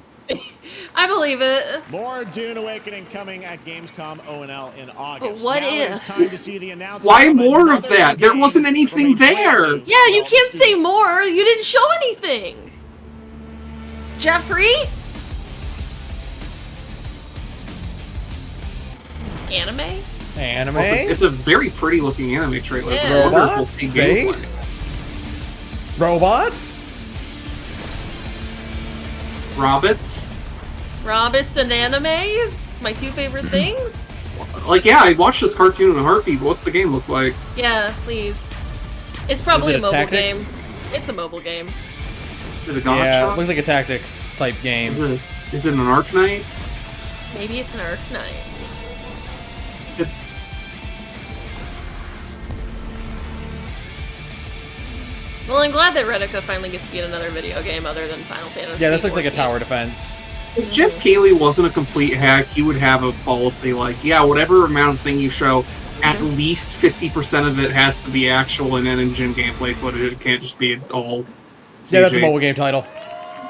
I believe it. More Dune Awakening coming at Gamescom ONL in August. But what if? Time to see the Why more of that? There wasn't anything there. Yeah, you can't say more. You didn't show anything. Jeffrey? Anime? Anime? Also, it's a very pretty looking anime trailer. Yeah. Robots? Space? Robots? Robots? Robots and animes? My two favorite things? Like, yeah, I'd watch this cartoon in a heartbeat, but what's the game look like? Yeah, please. It's probably a mobile tactics? game. It's a mobile game. Is it a God Yeah, shot? it looks like a tactics type game. Is it an Arknight? Maybe it's an Arknight. Well, I'm glad that Retica finally gets to be in another video game other than Final Fantasy. Yeah, this looks like a 14. tower defense. If Jeff Keighley wasn't a complete hack, he would have a policy like, yeah, whatever amount of thing you show, at least 50% of it has to be actual and in-engine gameplay footage. It can't just be all CG. Yeah, that's a mobile game title.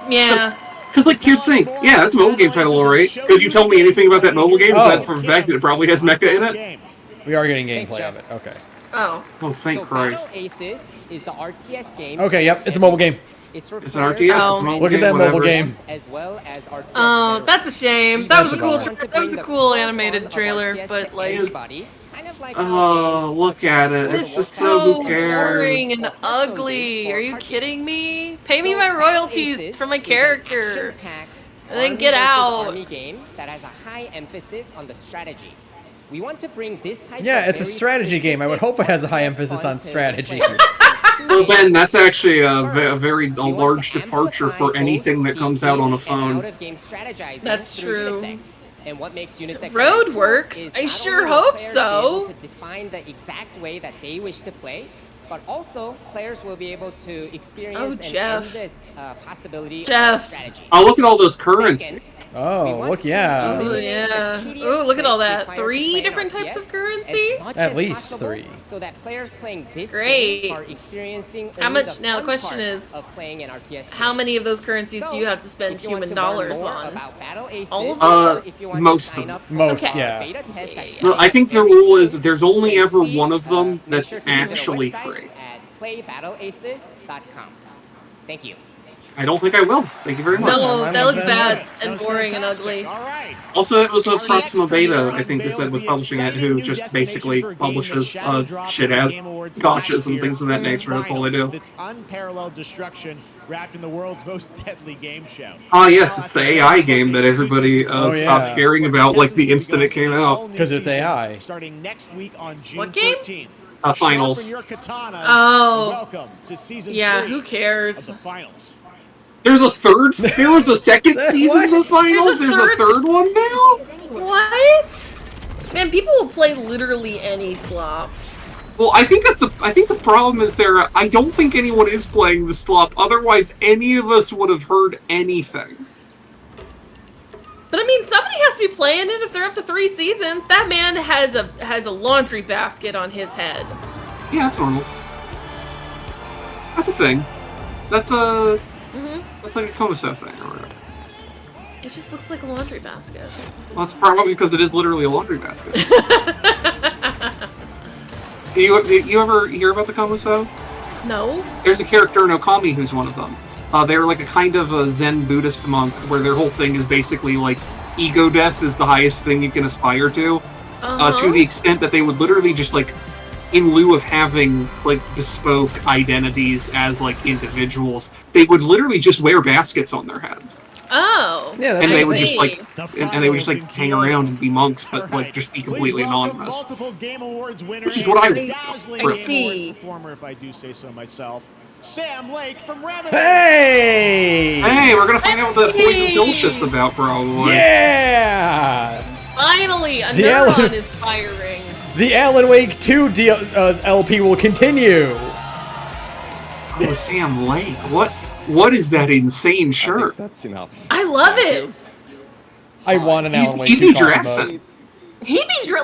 Yeah. Because, like, here's the thing. Yeah, that's a mobile game title, alright. Could you tell me anything about that mobile game? Aside from the fact that it probably has mecha in it? We are getting gameplay of it. Okay. Oh. Oh, thank Christ. Battle Aces is the RTS game. Okay, yep, it's a mobile game. It's an RTS. It's a mobile Look at that mobile game. As well as RTS. Oh, that's a shame. That was a cool. That was a cool animated trailer, but like. Oh, look at it. It's just so who cares? Boring and ugly. Are you kidding me? Pay me my royalties for my character, and then get out. Army game that has a high emphasis on the strategy. We want to bring this type Yeah, of it's a strategy game. I would hope it has a high emphasis on strategy. Well, Ben, that's actually a large departure for anything that comes out on a phone. That's true. And what makes Road works. I sure hope so. To define the exact way that they wish to play, but also players will be able to experience an endless possibility of strategy. Oh, look at all those currency. Oh, look, yeah. Oh, yeah. Oh, look at all that. 3 different types of currency? At least 3. So that players playing this Great. game are experiencing how much? Now the question is, how many of those currencies do you have to spend human dollars on? All of them? Most of them. Most, okay. yeah. No, I think the rule is there's only ever one of them that's actually free. At playbattleaces.com. Thank you. I don't think I will. Thank you very much. No, that looks bad and boring and ugly. Also, it was a Proxima Beta, I think they said, was publishing it, who just basically publishes shit as gotchas and things of that nature. That's all they do. It's unparalleled destruction wrapped in the world's most deadly game show. Ah, yes, it's the AI game that everybody stopped caring about, like, the instant it came out. Because it's AI. Starting next week on June What game? 13th. Finals. Oh. Welcome to season 3 of who cares? the finals. There was a second season of the finals? There's a third one now? What? Man, people will play literally any slop. Well, I think the problem is, Sarah, I don't think anyone is playing the slop, otherwise any of us would have heard anything. But I mean, somebody has to be playing it if they're up to 3 seasons. That man has a laundry basket on his head. Yeah, that's normal. That's a thing. That's a... That's like a Komasev thing or whatever. It just looks like a laundry basket. Well, that's probably because it is literally a laundry basket. you ever hear about the Komuso? No. There's a character in Okami who's one of them. They're like a kind of a Zen Buddhist monk where their whole thing is basically like ego death is the highest thing you can aspire to the extent that they would literally just like, in lieu of having like bespoke identities as like individuals, they would literally just wear baskets on their heads. Oh. Yeah, that's and they would just like and they would just like hang around and be monks, but like just be completely anonymous. Which is what I see. Performer, if I do say so myself. Sam Lake from Remedy. Hey! Hey, we're gonna find out what the Poison Pill shit's about, probably. Yeah! Finally, a neuron is firing. The Alan Wake 2 LP will continue. Oh, Sam Lake, what is that insane shirt? That's enough. I love it. I want an Alan Wake 2 He'd be dressing.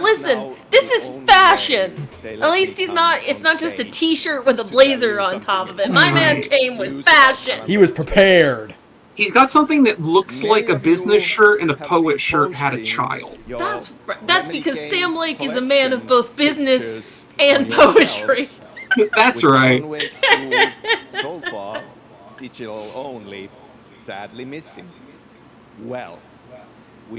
Listen, this is fashion. At least it's not just a t-shirt with a blazer on top of it. My man came with fashion. He was prepared. He's got something that looks like a business shirt and a poet shirt had a child. That's because Sam Lake is a man of both business and poetry. That's right. So far, digital only, sadly missing. Well,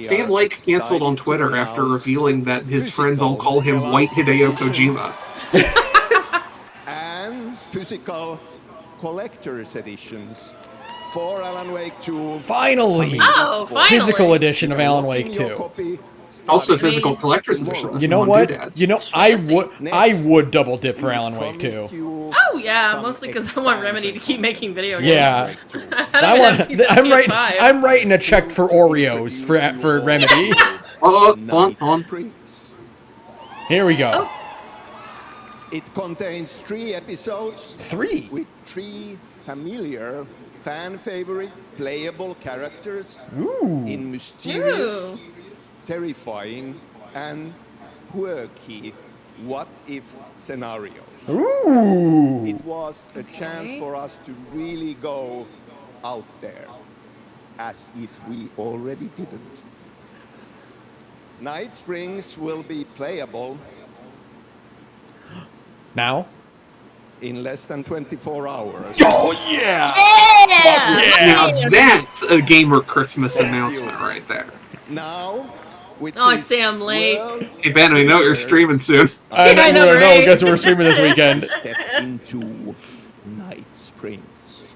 Sam Lake canceled on Twitter after revealing that his friends all call him White Hideo Kojima. And physical collector's editions for Alan Wake 2. Finally! Oh, finally! Physical edition of Alan Wake 2. Also physical collector's edition. You know what? You know, I would double dip for Alan Wake 2. Oh yeah, mostly because I want Remedy to keep making video games. Yeah. I'm writing a check for Oreos for Remedy. on. Here we go. It contains 3 episodes. 3? With 3 familiar, fan-favorite, playable characters. Ooh. In mysterious, terrifying, and quirky what-if scenarios. Ooh. It was a chance for us to really go out there, as if we already didn't. Night Springs will be playable now in less than 24 hours. Oh yeah! Now that's a gamer Christmas announcement right there. Now, with Sam Lake. Hey Ben, I know you're streaming soon. I know, right? Guess what we're streaming this weekend. Step into Night Springs.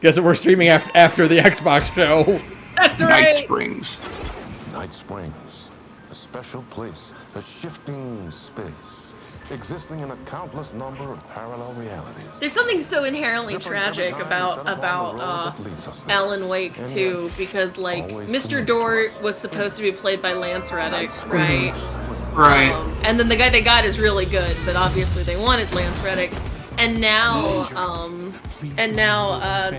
Guess what we're streaming after the Xbox show. That's right. Night Springs. Night Springs, a special place, a shifting space, existing in a countless number of parallel realities. There's something so inherently tragic about Alan Wake 2, because like Mr. Dort was supposed to be played by Lance Reddick, right? Right. And then the guy they got is really good, but obviously they wanted Lance Reddick. And now,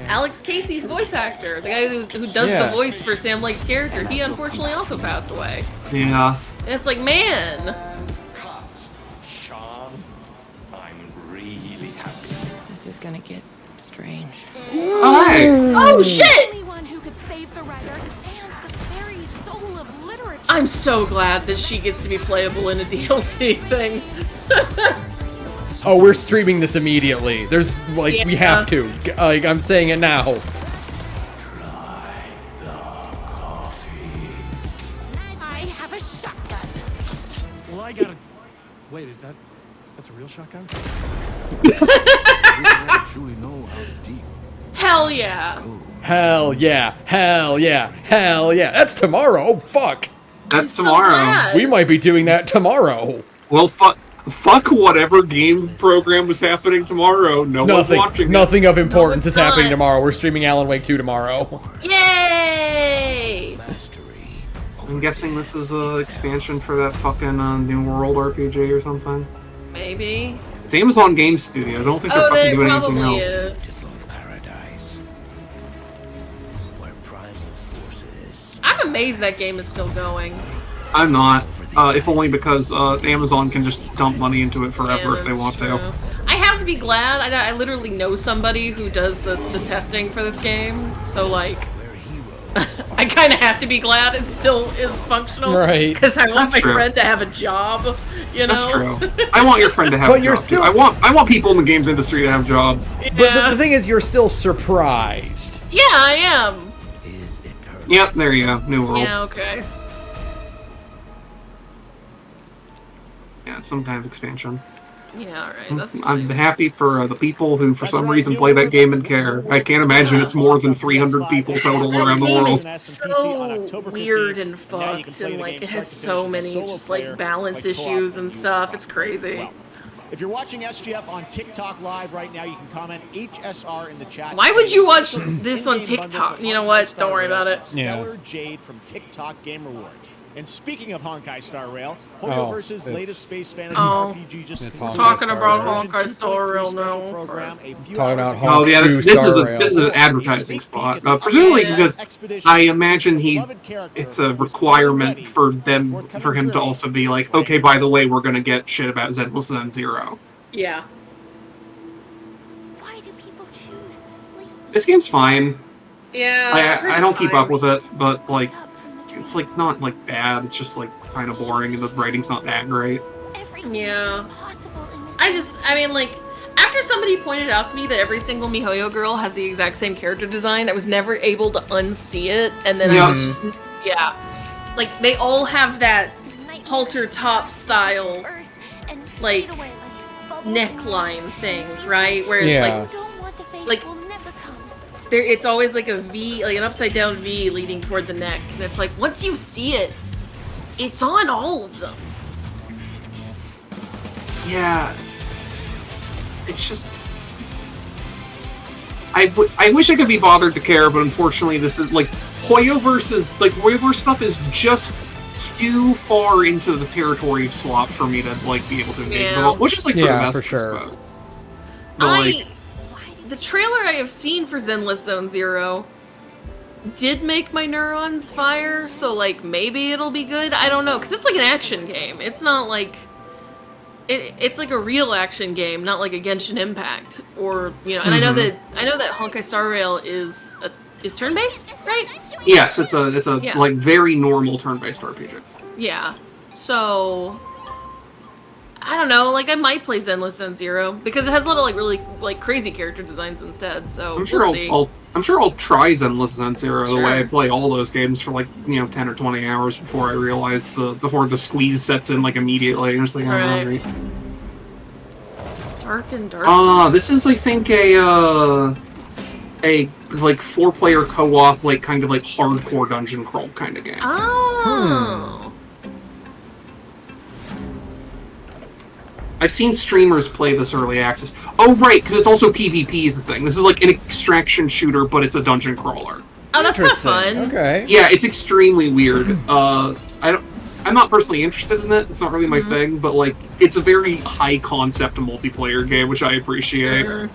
Alex Casey's voice actor, the guy who does the voice for Sam Lake's character, he unfortunately also passed away. Yeah. And it's like, man. Sean, I'm really happy. This is gonna get strange. Hi. Oh shit! Anyone who could save the writer and the very soul of literature. I'm so glad that she gets to be playable in a DLC thing. Oh, we're streaming this immediately. There's, like, we have to. Like, I'm saying it now. I have a shotgun. Well, I gotta... Wait, that's a real shotgun? We don't truly know how deep. Hell yeah. Hell yeah. Hell yeah. Hell yeah. That's tomorrow. Oh, fuck. That's tomorrow. We might be doing that tomorrow. Well, fuck whatever game program was happening tomorrow. One's watching it. Nothing of importance is happening tomorrow. We're streaming Alan Wake 2 tomorrow. Yay! I'm guessing this is an expansion for that fucking New World RPG or something. Maybe. It's Amazon Game Studios. I don't think they're fucking doing anything else. Is. I'm amazed that game is still going. I'm not. If only because Amazon can just dump money into it forever if they want to. I have to be glad. I literally know somebody who does the testing for this game. So, like, I kind of have to be glad it still is functional, right? Because I want That's my true. friend to have a job. You know. That's true. I want your friend to have a job. Too. I want people in the games industry to have jobs. Yeah. But the thing is, you're still surprised. Yeah, I am. Yep, there you go. New world. Yeah. Okay. Yeah, some kind of expansion. Yeah, alright, that's I'm happy for the people who, for some reason, play that game and care. I can't imagine it's more than 300 people total around the world. It's so weird and fucked, and like it has so many just like balance issues and stuff. It's crazy. If you're watching SGF on TikTok live right now, you can comment HSR in the chat. Why would you watch this on TikTok? You know what? Don't worry about it. Stellar Jade from TikTok Game Rewards. And speaking of Honkai Star Rail, Hoyo versus latest space fantasy RPG just talking about Honkai Star Rail now. Talking about Oh yeah, this is an advertising spot. Presumably because I imagine it's a requirement for him to also be like, okay, by the way, we're gonna get shit about Zenless Zen Zero. Yeah. Why do people choose to sleep? This game's fine. Yeah. I don't keep up with it, but like. It's like not like bad. It's just like kind of boring, and the writing's not that great. Yeah. I mean, like, after somebody pointed out to me that every single MiHoYo girl has the exact same character design, I was never able to unsee it, and then I was just, like, they all have that halter top style, like, neckline thing, right? Where it's like it's always like a V, like an upside down V leading toward the neck. And it's like, once you see it, it's on all of them. Yeah. It's just... I wish I could be bothered to care, but unfortunately this is, like, Hoyoverse stuff is just too far into the territory of slop for me to, like, be able to engage with, which is, like, for the best. For sure. But, like... The trailer I have seen for Zenless Zone Zero did make my neurons fire, so like maybe it'll be good. I don't know, because it's like an action game. It's not like it's like a real action game, not like a Genshin Impact or And I know that Honkai Star Rail is turn-based, right? Yes, it's a like very normal turn-based RPG. Yeah, so. I don't know, like I might play Zenless Zone Zero because it has a lot of like really like crazy character designs instead. So I'm sure I'm sure I'll try Zenless Zone Zero the way I play all those games for like 10 or 20 hours before I realize before the squeeze sets in like immediately. I'm just like, right. Dark and dark. This is I think a like 4-player co-op like kind of like hardcore dungeon crawl kind of game. Oh. I've seen streamers play this early access. Oh, right, because it's also PvP is the thing. This is like an extraction shooter, but it's a dungeon crawler. Oh, that's kind of fun. Okay. Yeah, it's extremely weird. I'm not personally interested in it. It's not really my thing, but like, it's a very high concept multiplayer game, which I appreciate. Sure.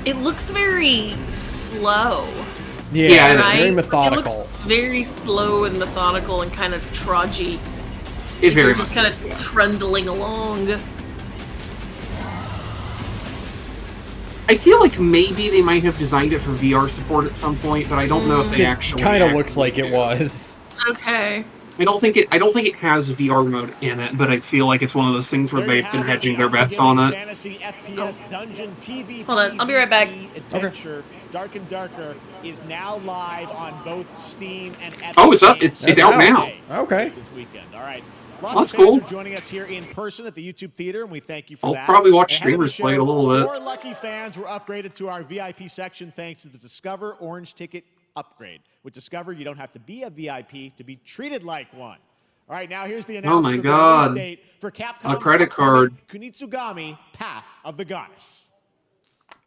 It looks very slow. Yeah, right? Very methodical. It looks very slow and methodical and kind of trudgy. It very You're just kind of trundling along. I feel like maybe they might have designed it for VR support at some point, but I don't know if they actually. It kind of looks like it was. Okay. I don't think it has VR mode in it, but I feel like it's one of those things where they've been hedging their bets on it. Hold on, I'll be right back. Okay. Dark and Darker is now live on both Steam and Epic. Oh, it's up. It's out now. Okay. This weekend. All right. That's cool. Are joining us here in person at the YouTube Theater, and we thank you for that. I'll probably watch streamers play it a little bit. 4 lucky fans were upgraded to our VIP section thanks to the Discover Orange Ticket upgrade. With Discover, you don't have to be a VIP to be treated like one. All right, now here's the announcement. Oh my God. Date for Capcom A credit card. Kunitsugami Path of the Goddess.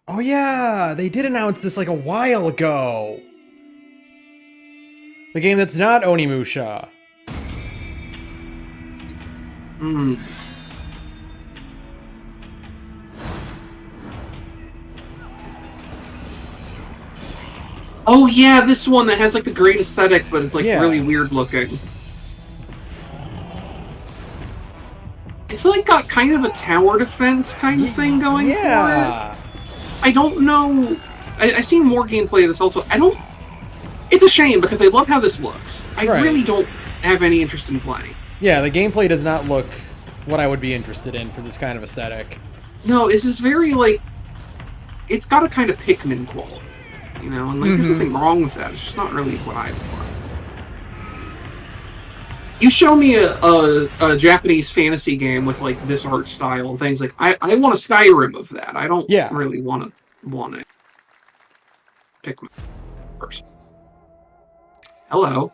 Oh yeah, they did announce this like a while ago. The game that's not Onimusha. Oh yeah, this one that has like the great aesthetic, but it's like really weird looking. It's like got kind of a tower defense kind of thing going for it. I don't know. I've seen more gameplay of this also. It's a shame because I love how this looks. I really don't have any interest in playing. Yeah, the gameplay does not look what I would be interested in for this kind of aesthetic. No, it's just very like... It's got a kind of Pikmin quality, you know? And like, there's nothing wrong with that. It's just not really what I want. You show me a Japanese fantasy game with like this art style and things like... I want a Skyrim of that. I don't really want a Pikmin person. Hello.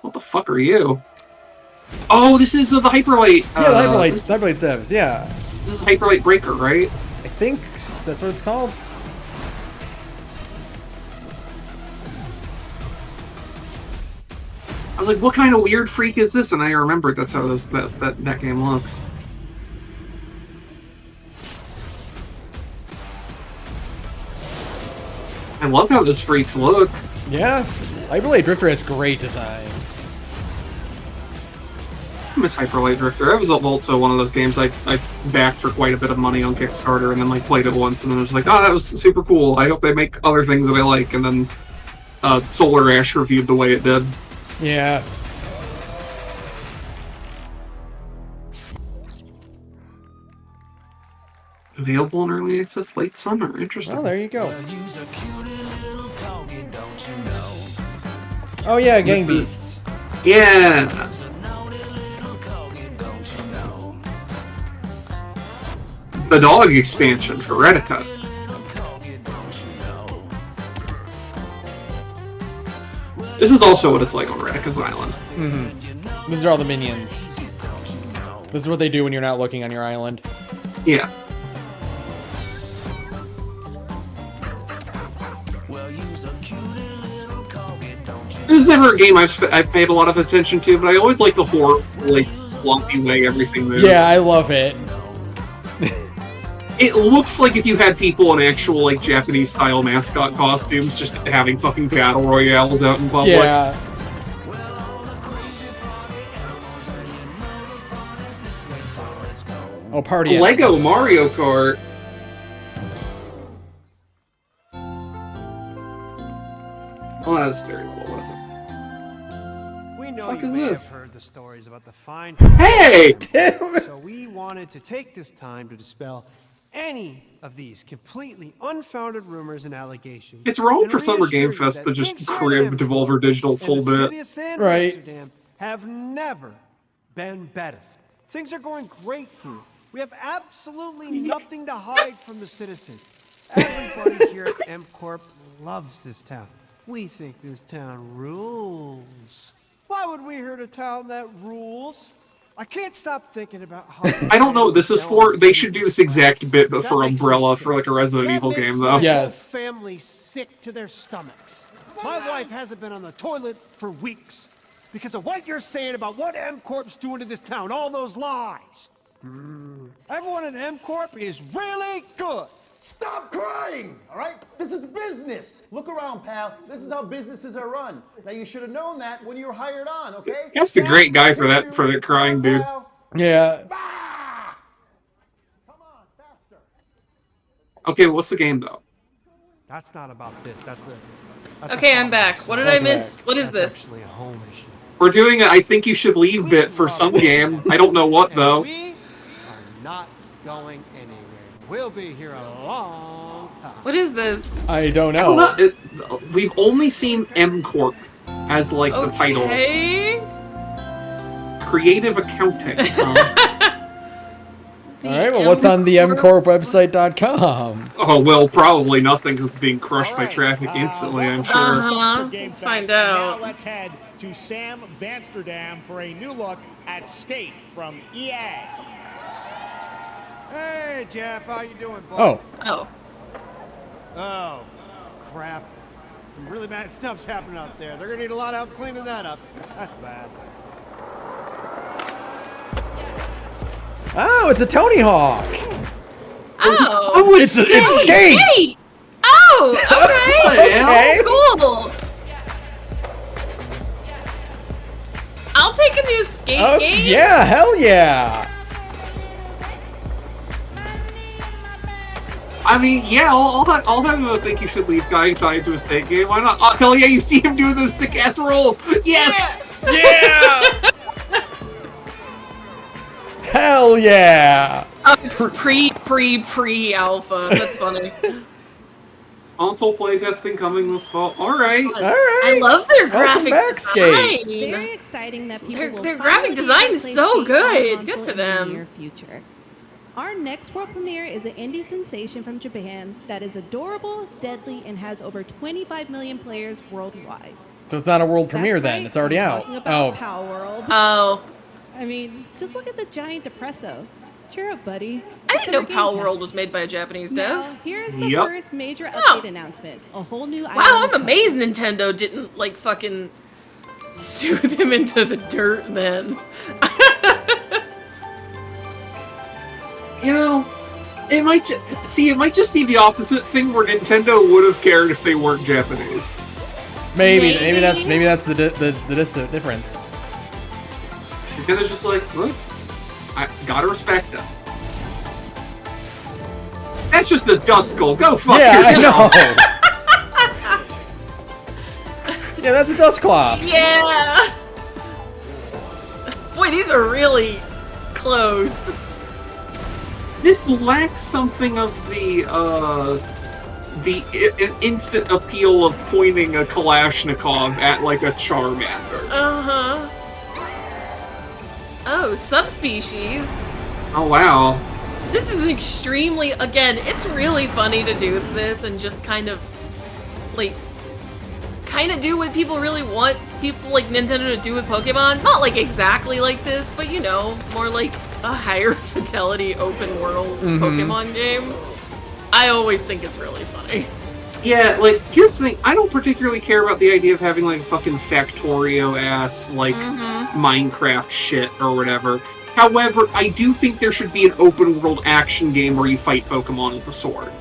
What the fuck are you? Oh, this is the Hyperlight. Yeah, the Hyperlight devs, yeah. This is Hyperlight Breaker, right? I think that's what it's called. I was like, what kind of weird freak is this? And I remembered that's how that game looks. I love how those freaks look. Yeah, Hyperlight Drifter has great designs. I miss Hyperlight Drifter. That was also one of those games I backed for quite a bit of money on Kickstarter and then like played it once and then I was like, oh, that was super cool. I hope they make other things that I like. And then Solar Ash reviewed the way it did. Yeah. Available in early access late summer. Interesting. Oh, there you go. Oh yeah, Gang Beasts. Yeah. The dog expansion for Redica. This is also what it's like on Redica's Island. Mm-hmm. These are all the minions. This is what they do when you're not looking on your island. Yeah. This is never a game I've paid a lot of attention to, but I always like the horror, like, lumpy way everything moves. Yeah, I love it. It looks like if you had people in actual, like, Japanese-style mascot costumes just having fucking battle royales out in public. Yeah. Oh, party. Lego Mario Kart. Oh, that's very little. That's it. We know What you is may this? have heard the stories about the fine. Hey! So we wanted to take this time to dispel any of these completely unfounded rumors and allegations. It's wrong and for Summer Game reassure you Fest that to just Kingside crib Amsterdam Devolver Digital's and whole the bit. city of San Right. Amsterdam have never been better. Things are going great here. We have absolutely nothing to hide from the citizens. Everybody here at M Corp loves this town. We think this town rules. Why would we hurt a town that rules? I can't stop thinking about how... I don't know what this is for. They should do this exact bit, but for Umbrella, for like a Resident Evil game, though. Yes. Family sick to their stomachs. My wife hasn't been on the toilet for weeks because of what you're saying about what M Corp's doing to this town. All those lies. Everyone at M Corp is really good. Stop crying, all right? This is business. Look around, pal. This is how businesses are run. Now, you should have known that when you were hired on, okay? That's the great guy for that crying dude. Yeah. Okay, what's the game, though? That's not about this. That's Okay, I'm back. What did I miss? What is this? actually a home issue. We're doing a I think you should leave bit for some game. I don't know what, though. We are not going anywhere. We'll be here a long time. What is this? I don't I know. don't know. We've only seen M Corp as like the title. Okay. Creative accounting. Alright, well, what's on the mcorpwebsite.com? Oh, well, probably nothing because it's being crushed by traffic instantly, I'm sure. Let's find out. Now let's head to Sam Vansterdam for a new look at Skate from EA. Hey, Jeff, how you doing, bud? Oh. Oh. Oh, crap. Some really bad stuff's happening out there. They're gonna need a lot of help cleaning that up. That's bad. Oh, it's a Tony Hawk. Oh, it's Skate. Oh, okay. Okay. Cool. make a new skate game? Yeah, hell yeah! I mean, yeah, I'll have think you should leave Guy tied to a skate game. Why not? Oh, hell yeah, you see him doing those sick ass rolls. Yes! Yeah! Hell yeah! Oh, it's pre-alpha. That's funny. Console playtesting coming this fall. Alright. I love their graphic design. Very exciting that people will their graphic design is so good. Good for them. In the near future. Our next world premiere is an indie sensation from Japan that is adorable, deadly, and has over 25 million players worldwide. So it's not a world premiere then. Right. It's already I'm out. talking about Pow World. Oh. I mean, just look at the giant depresso. Cheer up, buddy. I didn't know Pow World was made by a Japanese dev. Now, here's the first major update announcement. A whole new Wow, I'm amazed Nintendo didn't, like, fucking sue them into the dirt then. You know, it might just be the opposite thing where Nintendo would have cared if they weren't Japanese. Maybe that's the difference. Nintendo's just like, look, I gotta respect them. That's just a Duskull. Go fuck yourself. I know. Yeah, that's a Dusclops. Yeah. Boy, these are really close. This lacks something of the instant appeal of pointing a Kalashnikov at like a Charmander. Uh-huh. Oh, subspecies. Oh wow. This is extremely, again, it's really funny to do this and just kind of do what people really want people like Nintendo to do with Pokemon. Not like exactly like this, but you know, more like a higher fidelity open world Pokemon game. I always think it's really funny. Yeah, like, here's the thing, I don't particularly care about the idea of having, like, fucking Factorio-ass, like, Minecraft shit or whatever. However, I do think there should be an open-world action game where you fight Pokemon with a sword.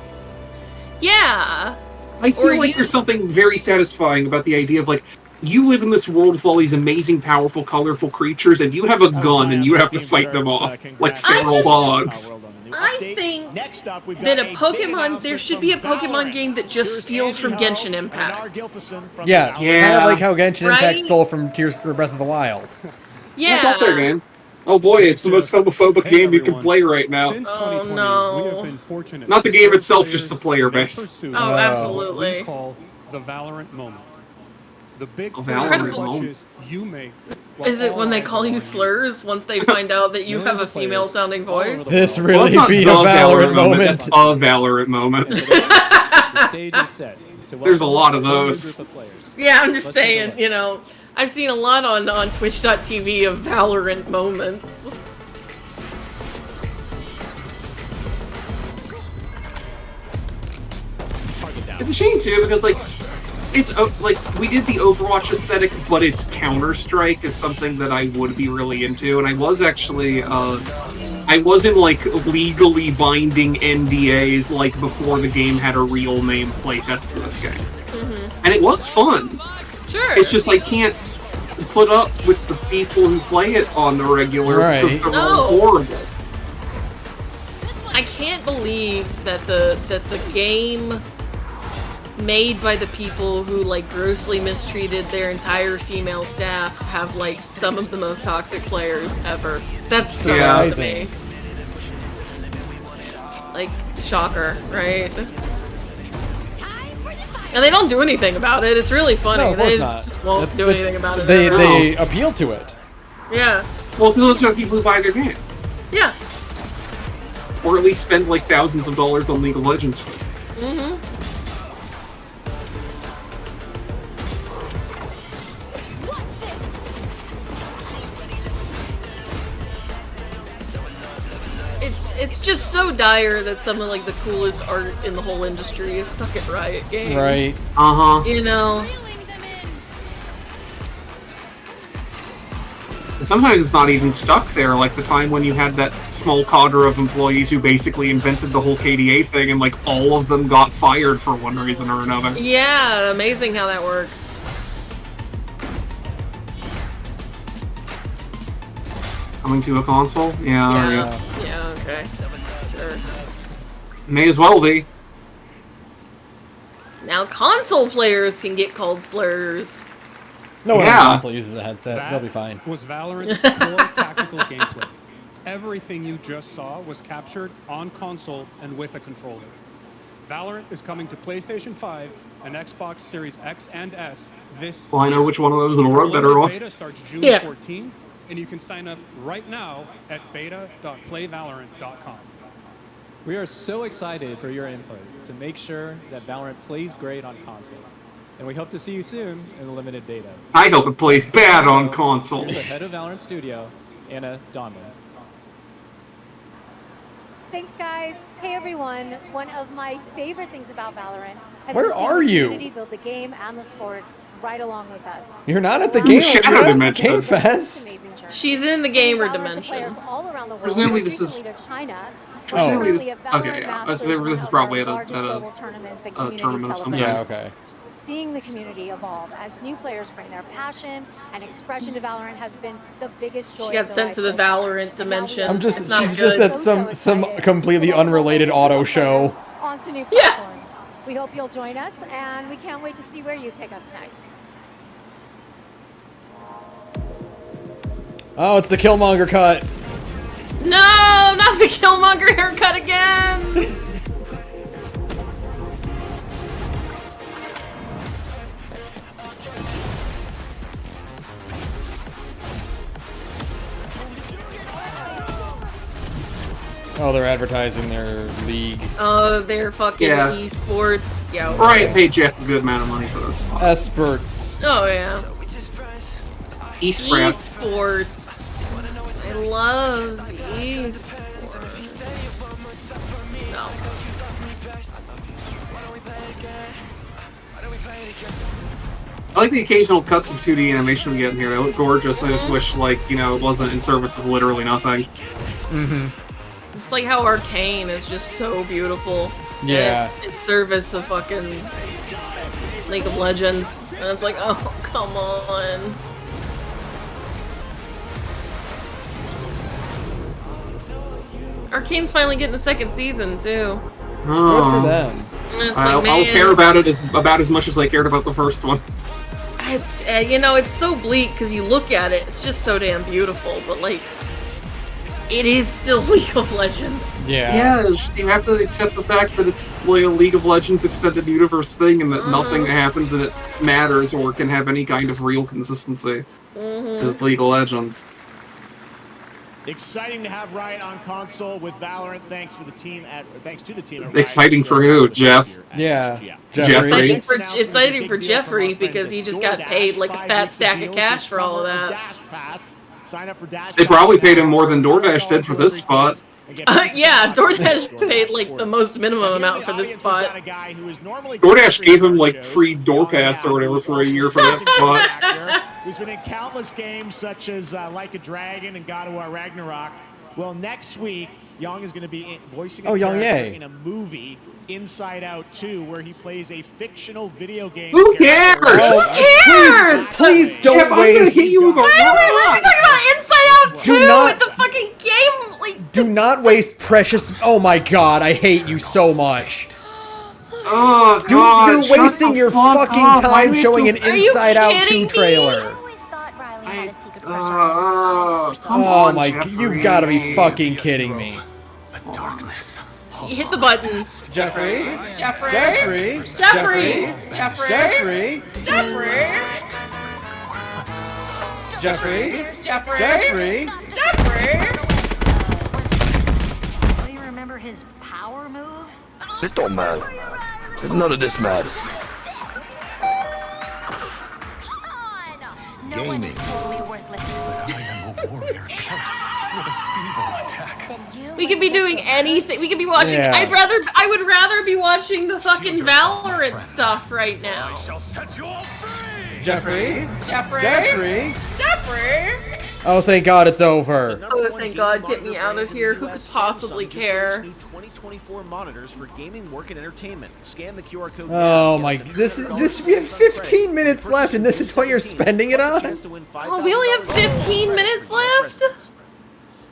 Yeah. I feel like there's something very satisfying about the idea of, like, you live in this world with all these amazing, powerful, colorful creatures, and you have a gun and you have to fight them off, like feral dogs. I think that there should be a Pokemon game that just steals from Genshin Impact. Yeah, kind of like how Genshin Impact stole from Tears for Breath of the Wild. Yeah. That's out there, man. Oh boy, it's the most homophobic game you can play right now. Oh no. Not the game itself, just the player base. Oh, absolutely. We call the Valorant moment. The big Valorant you make. Is it when they call you slurs once they find out that you have a female-sounding voice? This really be the Valorant moment. That's a Valorant moment. The stage is set. There's a lot of those. Yeah, I'm just saying, you know, I've seen a lot on Twitch.tv of Valorant moments. It's a shame too, because like, it's like we did the Overwatch aesthetic, but it's Counter-Strike is something that I would be really into, and I was actually I was in like legally binding NDAs like before the game had a real name playtest for this game, and it was fun. Sure. It's just I can't put up with the people who play it on the regular because they're all horrible. I can't believe that the game made by the people who like grossly mistreated their entire female staff have like some of the most toxic players ever. That's so wild to me. Like, shocker, right? And they don't do anything about it. It's really funny. No, of course they not. just won't do anything about it. They appeal to it. Yeah. Well, those are people who buy their game. Yeah. Or at least spend like thousands of dollars on League of Legends. It's just so dire that some of like the coolest art in the whole industry is stuck at Riot Games. Right. You know. Sometimes it's not even stuck there, like the time when you had that small cadre of employees who basically invented the whole KDA thing and like all of them got fired for one reason or another. Yeah, amazing how that works. Coming to a console? Yeah. Yeah. Okay. Sure. May as well be. Now console players can get called slurs. No one on console uses a headset. They'll be fine. Was Valorant's core tactical gameplay. Everything you just saw was captured on console and with a controller. Valorant is coming to PlayStation 5 and Xbox Series X and S this Well, I know which one of those will run better off. Beta starts June 14th, and you can sign up right now at beta.playvalorant.com. We are so excited for your input to make sure that Valorant plays great on console. And we hope to see you soon in the limited beta. I hope it plays bad on console. Here's the head of Valorant Studio, Anna Donman. Thanks, guys. Hey, everyone. One of my favorite things about Valorant has Where been seeing are the you? community build the game and the sport right along with us. You're not at the game. You're at the Game Fest. She's in the gamer Valorant to dimension. players all around the world. Presumably this is- Recently to China. Presumably this- Currently at Valorant okay, yeah. Masters, This one is of probably our at largest global tournaments and community tournament of some kind. Yeah, okay. Seeing the community evolve as new players bring their passion and expression to Valorant has been the biggest joy. She got sent to the Valorant dimension. I'm just, It's not she's good. just at some completely unrelated auto show. Onto new platforms. We hope you'll join us, and we can't wait to see where you take us next. Oh, it's the Killmonger cut. No, not the Killmonger haircut again. Oh, they're advertising their league. Oh, they're fucking Yeah. esports. Yeah. Brian paid Jeff a good amount of money for this. Experts. Oh yeah. Esports. Esports. I love esports. No. I like the occasional cuts of 2D animation we get in here. They look gorgeous. I just wish, like, you know, it wasn't in service of literally nothing. Mm-hmm. It's like how Arcane is just so beautiful. Yeah. And it's service of fucking League of Legends. And it's like, oh, come on. Arcane's finally getting a second season, too. Good for them. And it's I'll care about it about as much as I cared about the first one. It's, you know, it's so bleak because you look at it, it's just so damn beautiful, but like, it is still League of Legends. Yeah. Yeah, you have to accept the fact that it's like a League of Legends extended universe thing and that nothing that happens in it matters or can have any kind of real consistency. Because League of Legends. Exciting to have Riot on console with Valorant. Thanks to the team at Riot. Exciting for who, Jeff? Yeah. Jeffrey. Exciting for Jeffrey because he just got paid like a fat stack of cash for all of that. Sign up for Dash. They probably paid him more than DoorDash did for this spot. Yeah, DoorDash paid like the most minimum amount for this spot. DoorDash gave him like free DoorPass or whatever for a year for that spot. Who's been in countless games such as Like a Dragon and God of War Ragnarok. Well, next week, Young is going to be voicing a Young character Ye. in a movie, Inside Out 2, where he plays a fictional video game. Who cares? Who cares? Please don't Jeff, I'm gonna waste. hit you with a Why are we talking about Inside Out 2 Do not- with the fucking game? Like, Do not waste precious. Oh my god, I hate you so much. Oh god, You're shut wasting the your fuck fucking up. Why time do we showing an have to- Are you Inside Out 2 kidding me? trailer. Come Oh on, my, Jeffrey. you've got to be fucking kidding me. you hit the button. Jeffrey? Jeffrey? Jeffrey? Jeffrey? Jeffrey? Jeffrey? Jeffrey? Jeffrey? Jeffrey? Jeffrey? Jeffrey? Do you remember his power move? It don't matter. None of this matters. No one is totally worthless. We could be doing anything. We could be watching. Yeah. I would rather be watching the fucking Valorant stuff right now. Jeffrey? Jeffrey? Jeffrey? Jeffrey? Oh, thank god it's over. Oh, thank God, get me out of here. Who could possibly care? 2024 monitors for gaming, work, and entertainment. Scan the QR code. Oh my, this. We have 15 minutes left and this is what you're spending it on? Oh, we only have 15 minutes left?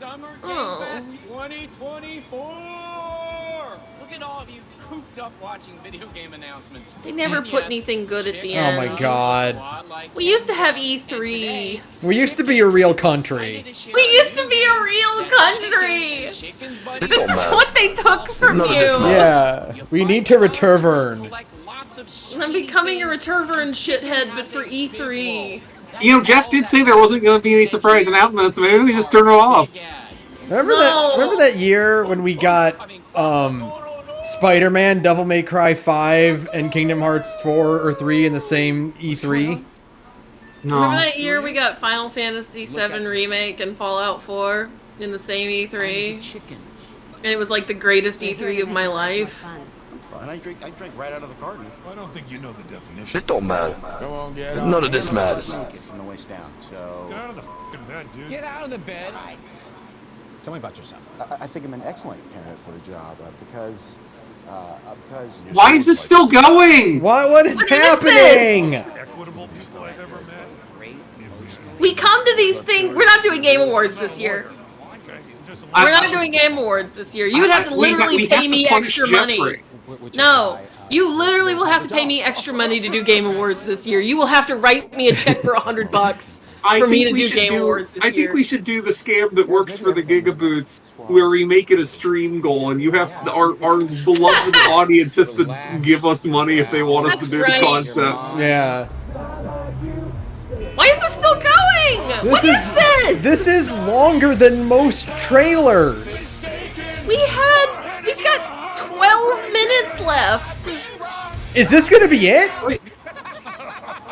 Summer Game Oh. Fest 2024! Look at all of you cooped up watching video game announcements. They never And put yes, anything good at the Oh end. my god. We used to have E3. We used to be a real country. We used to be a real country. This is what they took from you. Yeah. We need to return. I'm becoming a Returvern shithead, but for E3. You know, Jeff did say there wasn't going to be any surprise announcements. Maybe we just turn it off. Remember that year when we got Spider-Man, Devil May Cry 5, and Kingdom Hearts 4 or 3 in the same E3? No. Remember that year we got Final Fantasy VII Remake and Fallout 4 in the same E3? And it was like the greatest E3 of my life. I'm fine. I drink right out of the carton. I don't think you know the definition. It don't matter. Come on, get None of this matters. From the waist down. So Get out of the f***ing bed, dude. Get out of the bed. tell me about yourself. I think I'm an excellent candidate for the job because. Why is this still going? What is happening? Equitable people I've ever met. We come to these things. We're not doing Game Awards this year. We're not doing Game Awards this year. You would have to literally pay me extra money. No, you literally will have to pay me extra money to do Game Awards this year. You will have to write me a check for $100 for me to do Game Awards this year. I think we should do the scam that works for the Gigaboots, where we make it a stream goal, and you have our beloved audience has to give us money if they want us to do the concept. Yeah. Why is this still going? What is this? This is longer than most trailers. We've got 12 minutes left. Is this gonna be it?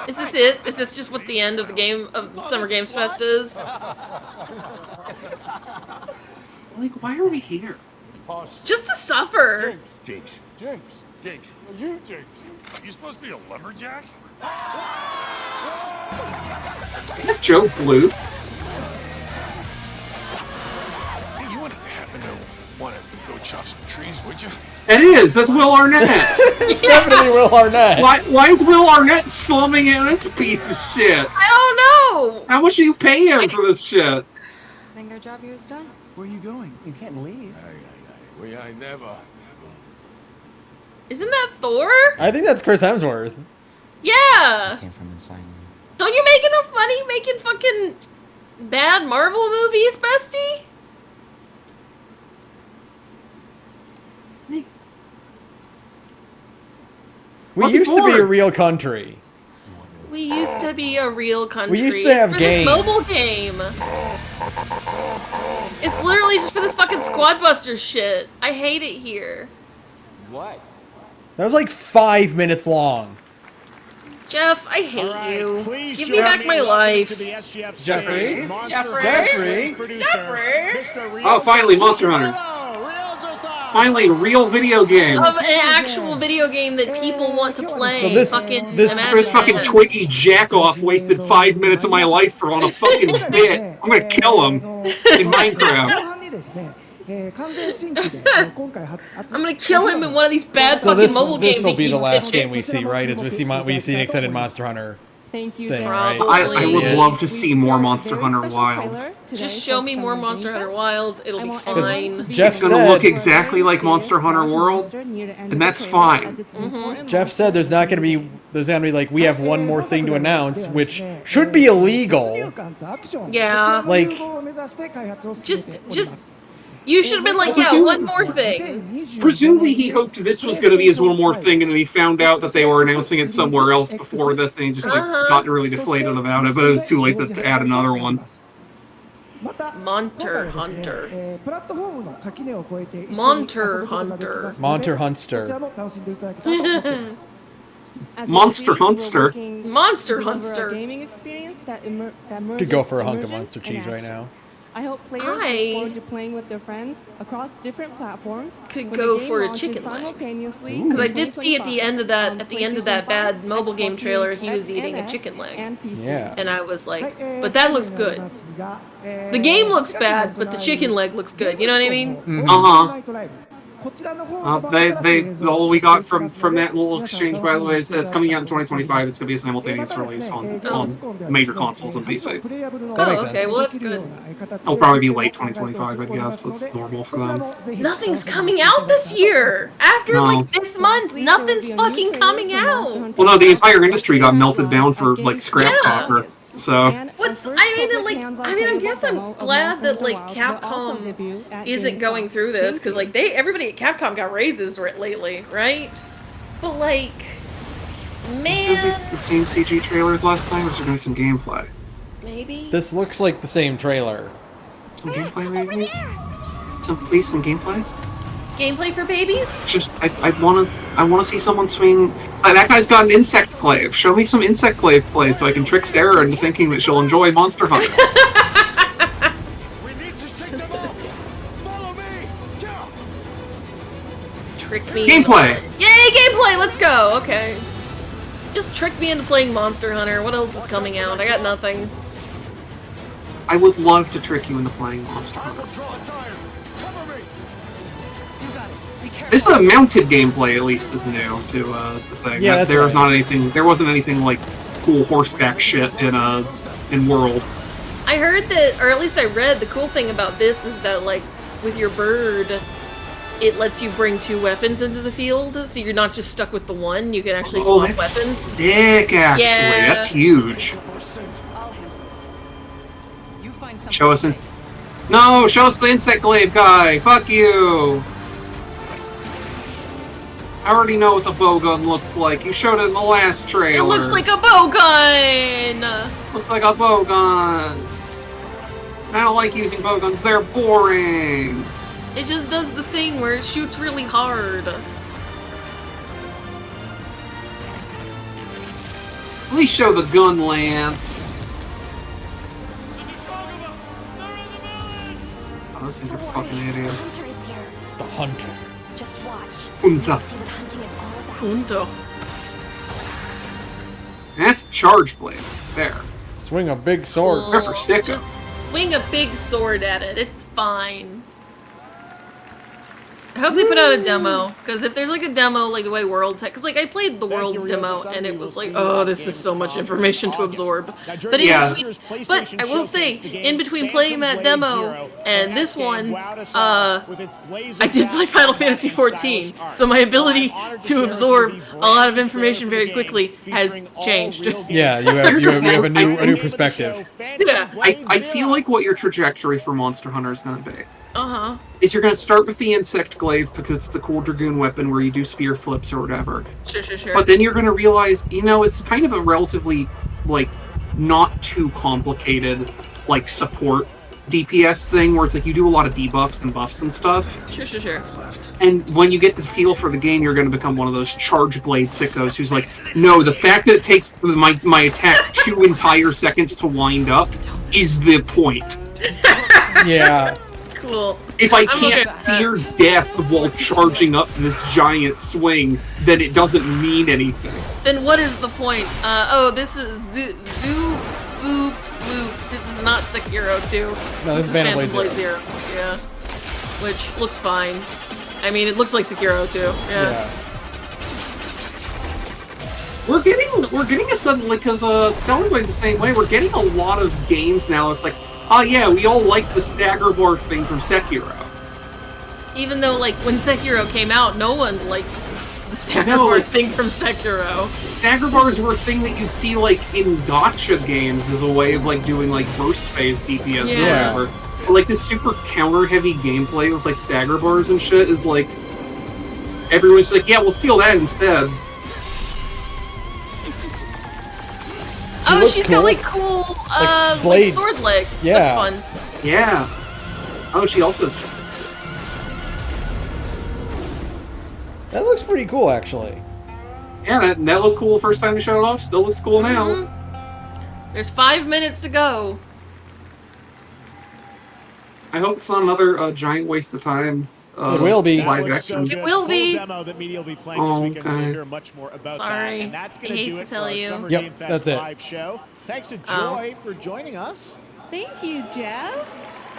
Is this it? Is this just what the end of the Summer Games Fest is? Like, why are we here? Just to suffer. Jinx. You, Jinx. You supposed to be a lumberjack? Joe Bluth. Hey, you wouldn't happen to want to go chop some trees, would you? It is. That's Will Arnett. It's definitely Will Arnett. Why is Will Arnett slumming in this piece of shit? I don't know. How much do you pay him for this shit? I think our job here is done. Where are you going? You can't leave. We ain't never. Isn't that Thor? I think that's Chris Hemsworth. Yeah. Came from inside me. Don't you make enough money making fucking bad Marvel movies, bestie? We used to be a real country. We used to be a real country. We used to have for games. This mobile game. It's literally just for this fucking Squadbusters shit. I hate it here. What? That was like 5 minutes long. Jeff, I hate you. Please Give me back my life. Jeffrey? Oh, finally, Monster Hunter. Finally, a real video game. Of an actual video game that people want to play. So this fucking Twiggy jackoff wasted 5 minutes of my life for on a fucking bit. I'm gonna kill him in Minecraft. I'm gonna kill him in one of these bad fucking mobile games. This will be the last bitches. game we see, right? As we see an extended Monster Hunter. Thank you, thing, I right? would love to see more Monster Hunter Wilds. Just show me more Monster Hunter Wilds. It'll be fine. Jeff It's gonna said- look exactly like Monster Hunter World, and that's fine. Jeff said there's gonna be like we have one more thing to announce, which should be illegal. Yeah. Like just you should have been like, yeah, one more thing. Presumably he hoped this was going to be his one more thing, and then he found out that they were announcing it somewhere else before this, and he just got really deflated about it, but it was too late to add another one. Monster Hunter. Monster Hunter. Monster Hunter. Monster Hunter. Monster Hunter. Gaming experience that Could go for a hunk of Monster cheese right now. I hope players look forward to playing with their friends across different platforms. Could when go the game for a launches chicken leg. simultaneously Because I in did see at the 2025 end of that, on PlayStation bad 5, mobile game Xbox trailer, Series he was X eating and a S, chicken leg. and PC. Yeah. And I was like, but that looks good. The game looks bad, but the chicken leg looks good. You know what I mean? Uh-huh. All we got from that little exchange, by the way, is that it's coming out in 2025. It's going to be a simultaneous release on major consoles and PC. Oh, okay, well that's good. It'll probably be late 2025, I guess. That's normal for them. Nothing's coming out this year. After like this month, nothing's fucking coming out. Well, no, the entire industry got melted down for like scrap copper. So I guess I'm glad that like Capcom isn't going through this because like everybody at Capcom got raises lately, right? But like, man, the same CG trailers last time, or is there going to be some gameplay? Maybe. This looks like the same trailer. Some gameplay, maybe. Please, some gameplay. Gameplay for babies? Just I want to see someone swing. That guy's got an insect glaive. Show me some insect glaive play so I can trick Sarah into thinking that she'll enjoy Monster Hunter. Trick me. Gameplay. Yay, gameplay! Let's go. Okay. Just trick me into playing Monster Hunter. What else is coming out? I got nothing. I would love to trick you into playing Monster Hunter. This mounted gameplay at least is new to the thing. Yeah, there wasn't anything like cool horseback shit in World. I heard that, or at least I read, the cool thing about this is that like with your bird, it lets you bring 2 weapons into the field, so you're not just stuck with the one. You can actually swap weapons. Sick, actually. Yeah. That's huge. Show us No, show us the insect glaive guy. Fuck you. I already know what the bowgun looks like. You showed it in the last trailer. It looks like a bowgun! Looks like a bowgun. I don't like using bowguns. They're boring. It just does the thing where it shoots really hard. At least show the gun lance. Oh, those things are fucking idiots. The hunter. Just watch. Hunter. See what hunting is all about. Hunter. That's charge blade. There. Swing a big sword. They're for sickos. Just swing a big sword at it. It's fine. I hope they put out a demo, because if there's like a demo like the way World Tech, because like I played the World's demo and it was like, oh, this is so much information to absorb. But I will say, in between playing that demo and this one, I did play Final Fantasy XIV, so my ability to absorb a lot of information very quickly has changed. Yeah, you have a new perspective. Yeah, I feel like what your trajectory for Monster Hunter is going to be. Uh-huh. Is you're going to start with the insect glaive because it's the cool dragoon weapon where you do spear flips or whatever. Sure. But then you're going to realize, it's kind of a relatively, like, not too complicated, like, support DPS thing where it's like you do a lot of debuffs and buffs and stuff. Sure. And when you get the feel for the game, you're going to become one of those charge blade sickos who's like, no, the fact that it takes my attack 2 entire seconds to wind up is the point. Yeah. Cool. If I can't fear death while charging up this giant swing, then it doesn't mean anything. Then what is the point? This is Boop. This is not Sekiro 2. No, this is Phantom Blade Zero. Yeah. Which looks fine. I mean, it looks like Sekiro 2. Yeah. We're getting a sudden, because Stellar Blade's the same way, we're getting a lot of games now. It's like, oh yeah, we all like the stagger bar thing from Sekiro. Even though, like, when Sekiro came out, no one liked the stagger bar thing from Sekiro. Stagger bars were a thing that you'd see, like, in gacha games as a way of, like, doing, like, burst phase DPS or whatever. But, like, this super counter-heavy gameplay with, like, stagger bars and shit is, like, everyone's like, yeah, we'll steal that instead. She's got like cool, like sword leg. Yeah. That's fun. Yeah. Oh, she also has... That looks pretty cool, actually. Yeah, that looked cool first time they showed it off. Still looks cool now. There's 5 minutes to go. I hope it's not another giant waste of time. It will be. Live action. It will be. Demo that media will be playing this weekend, so we'll hear much more about Sorry. that. And that's going I to hate do to it for tell our you. Summer Yep, Game Fest that's it. live show. Thanks to Joy for joining us. Thank you, Jeff.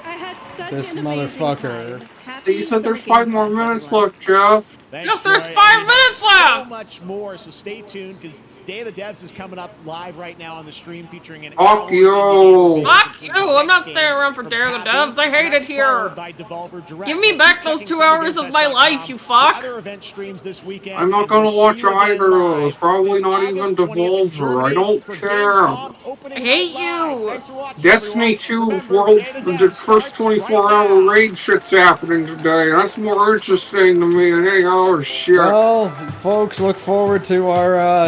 I had such This an amazing motherfucker. time. Happy You said there's Summer 5 Game more Pass, minutes everyone. left, Jeff. Thanks, Yes, there's Troy. 5 And we have minutes so left. much more, so stay tuned because Day of the Devs is coming up live right now on the stream featuring an Fuck hour you. indie game Fuck review you! of the I'm not next staying game around for from Dare the Pathé, Devs. I and hate it that's here. followed by Devolver Direct. Give me back those Checking 2 hours of my summergamefest.com life, you for fuck. other event streams this weekend, I'm not and gonna we'll watch see you again either of those. live Probably this not August even 20th in Devolver. I Germany don't for care. Gamescom opening I hate night live. you. Thanks for watching, Destiny everyone. 2 Remember, World, Day of the the Devs first starts right 24-hour now. raid shit's happening today. That's more interesting to me than any other shit. Well, folks, look forward to our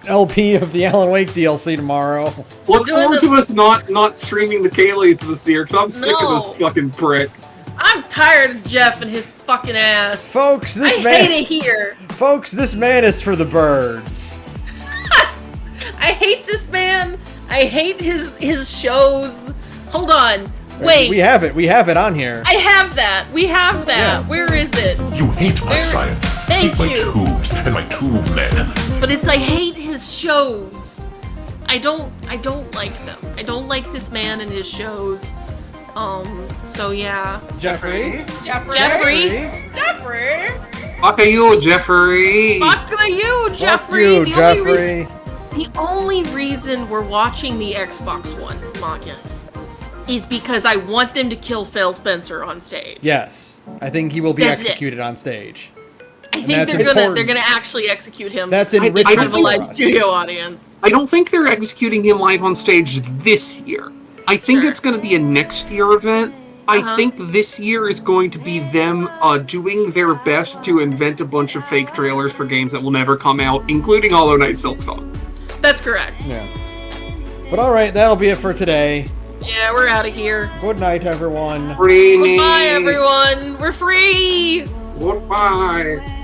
LP of the Alan Wake DLC tomorrow. Look forward to us not streaming the Kayleys this year, because I'm sick of this No. fucking prick. I'm tired of Jeff and his fucking ass. Folks, this I man. hate it here. Folks, this man is for the birds. I hate this man. I hate his shows. Hold on. Wait. We have it on here. I have that. We have that. Yeah. Where is it? You hate my science. Thank hate my you. tubes and my tube men. But it's I hate his shows. I don't like them. I don't like this man and his shows. So yeah. Jeffrey. Fuck you, Jeffrey. Fuck you, Jeffrey. you, The Jeffrey. The only reason we're watching the Xbox One, Marcus, is because I want them to kill Phil Spencer on stage. Yes, I think he will be That's it. executed on stage. I think they're gonna actually execute him. That's in enriching front of a for live us. studio audience. I don't think they're executing him live on stage this year. I think it's going to be a next year event. I think this year is going to be them doing their best to invent a bunch of fake trailers for games that will never come out, including Hollow Knight Silksong. That's correct. Yeah. But alright, that'll be it for today. Yeah, we're out of here. Good night, everyone. Goodbye, everyone. We're free. Goodbye.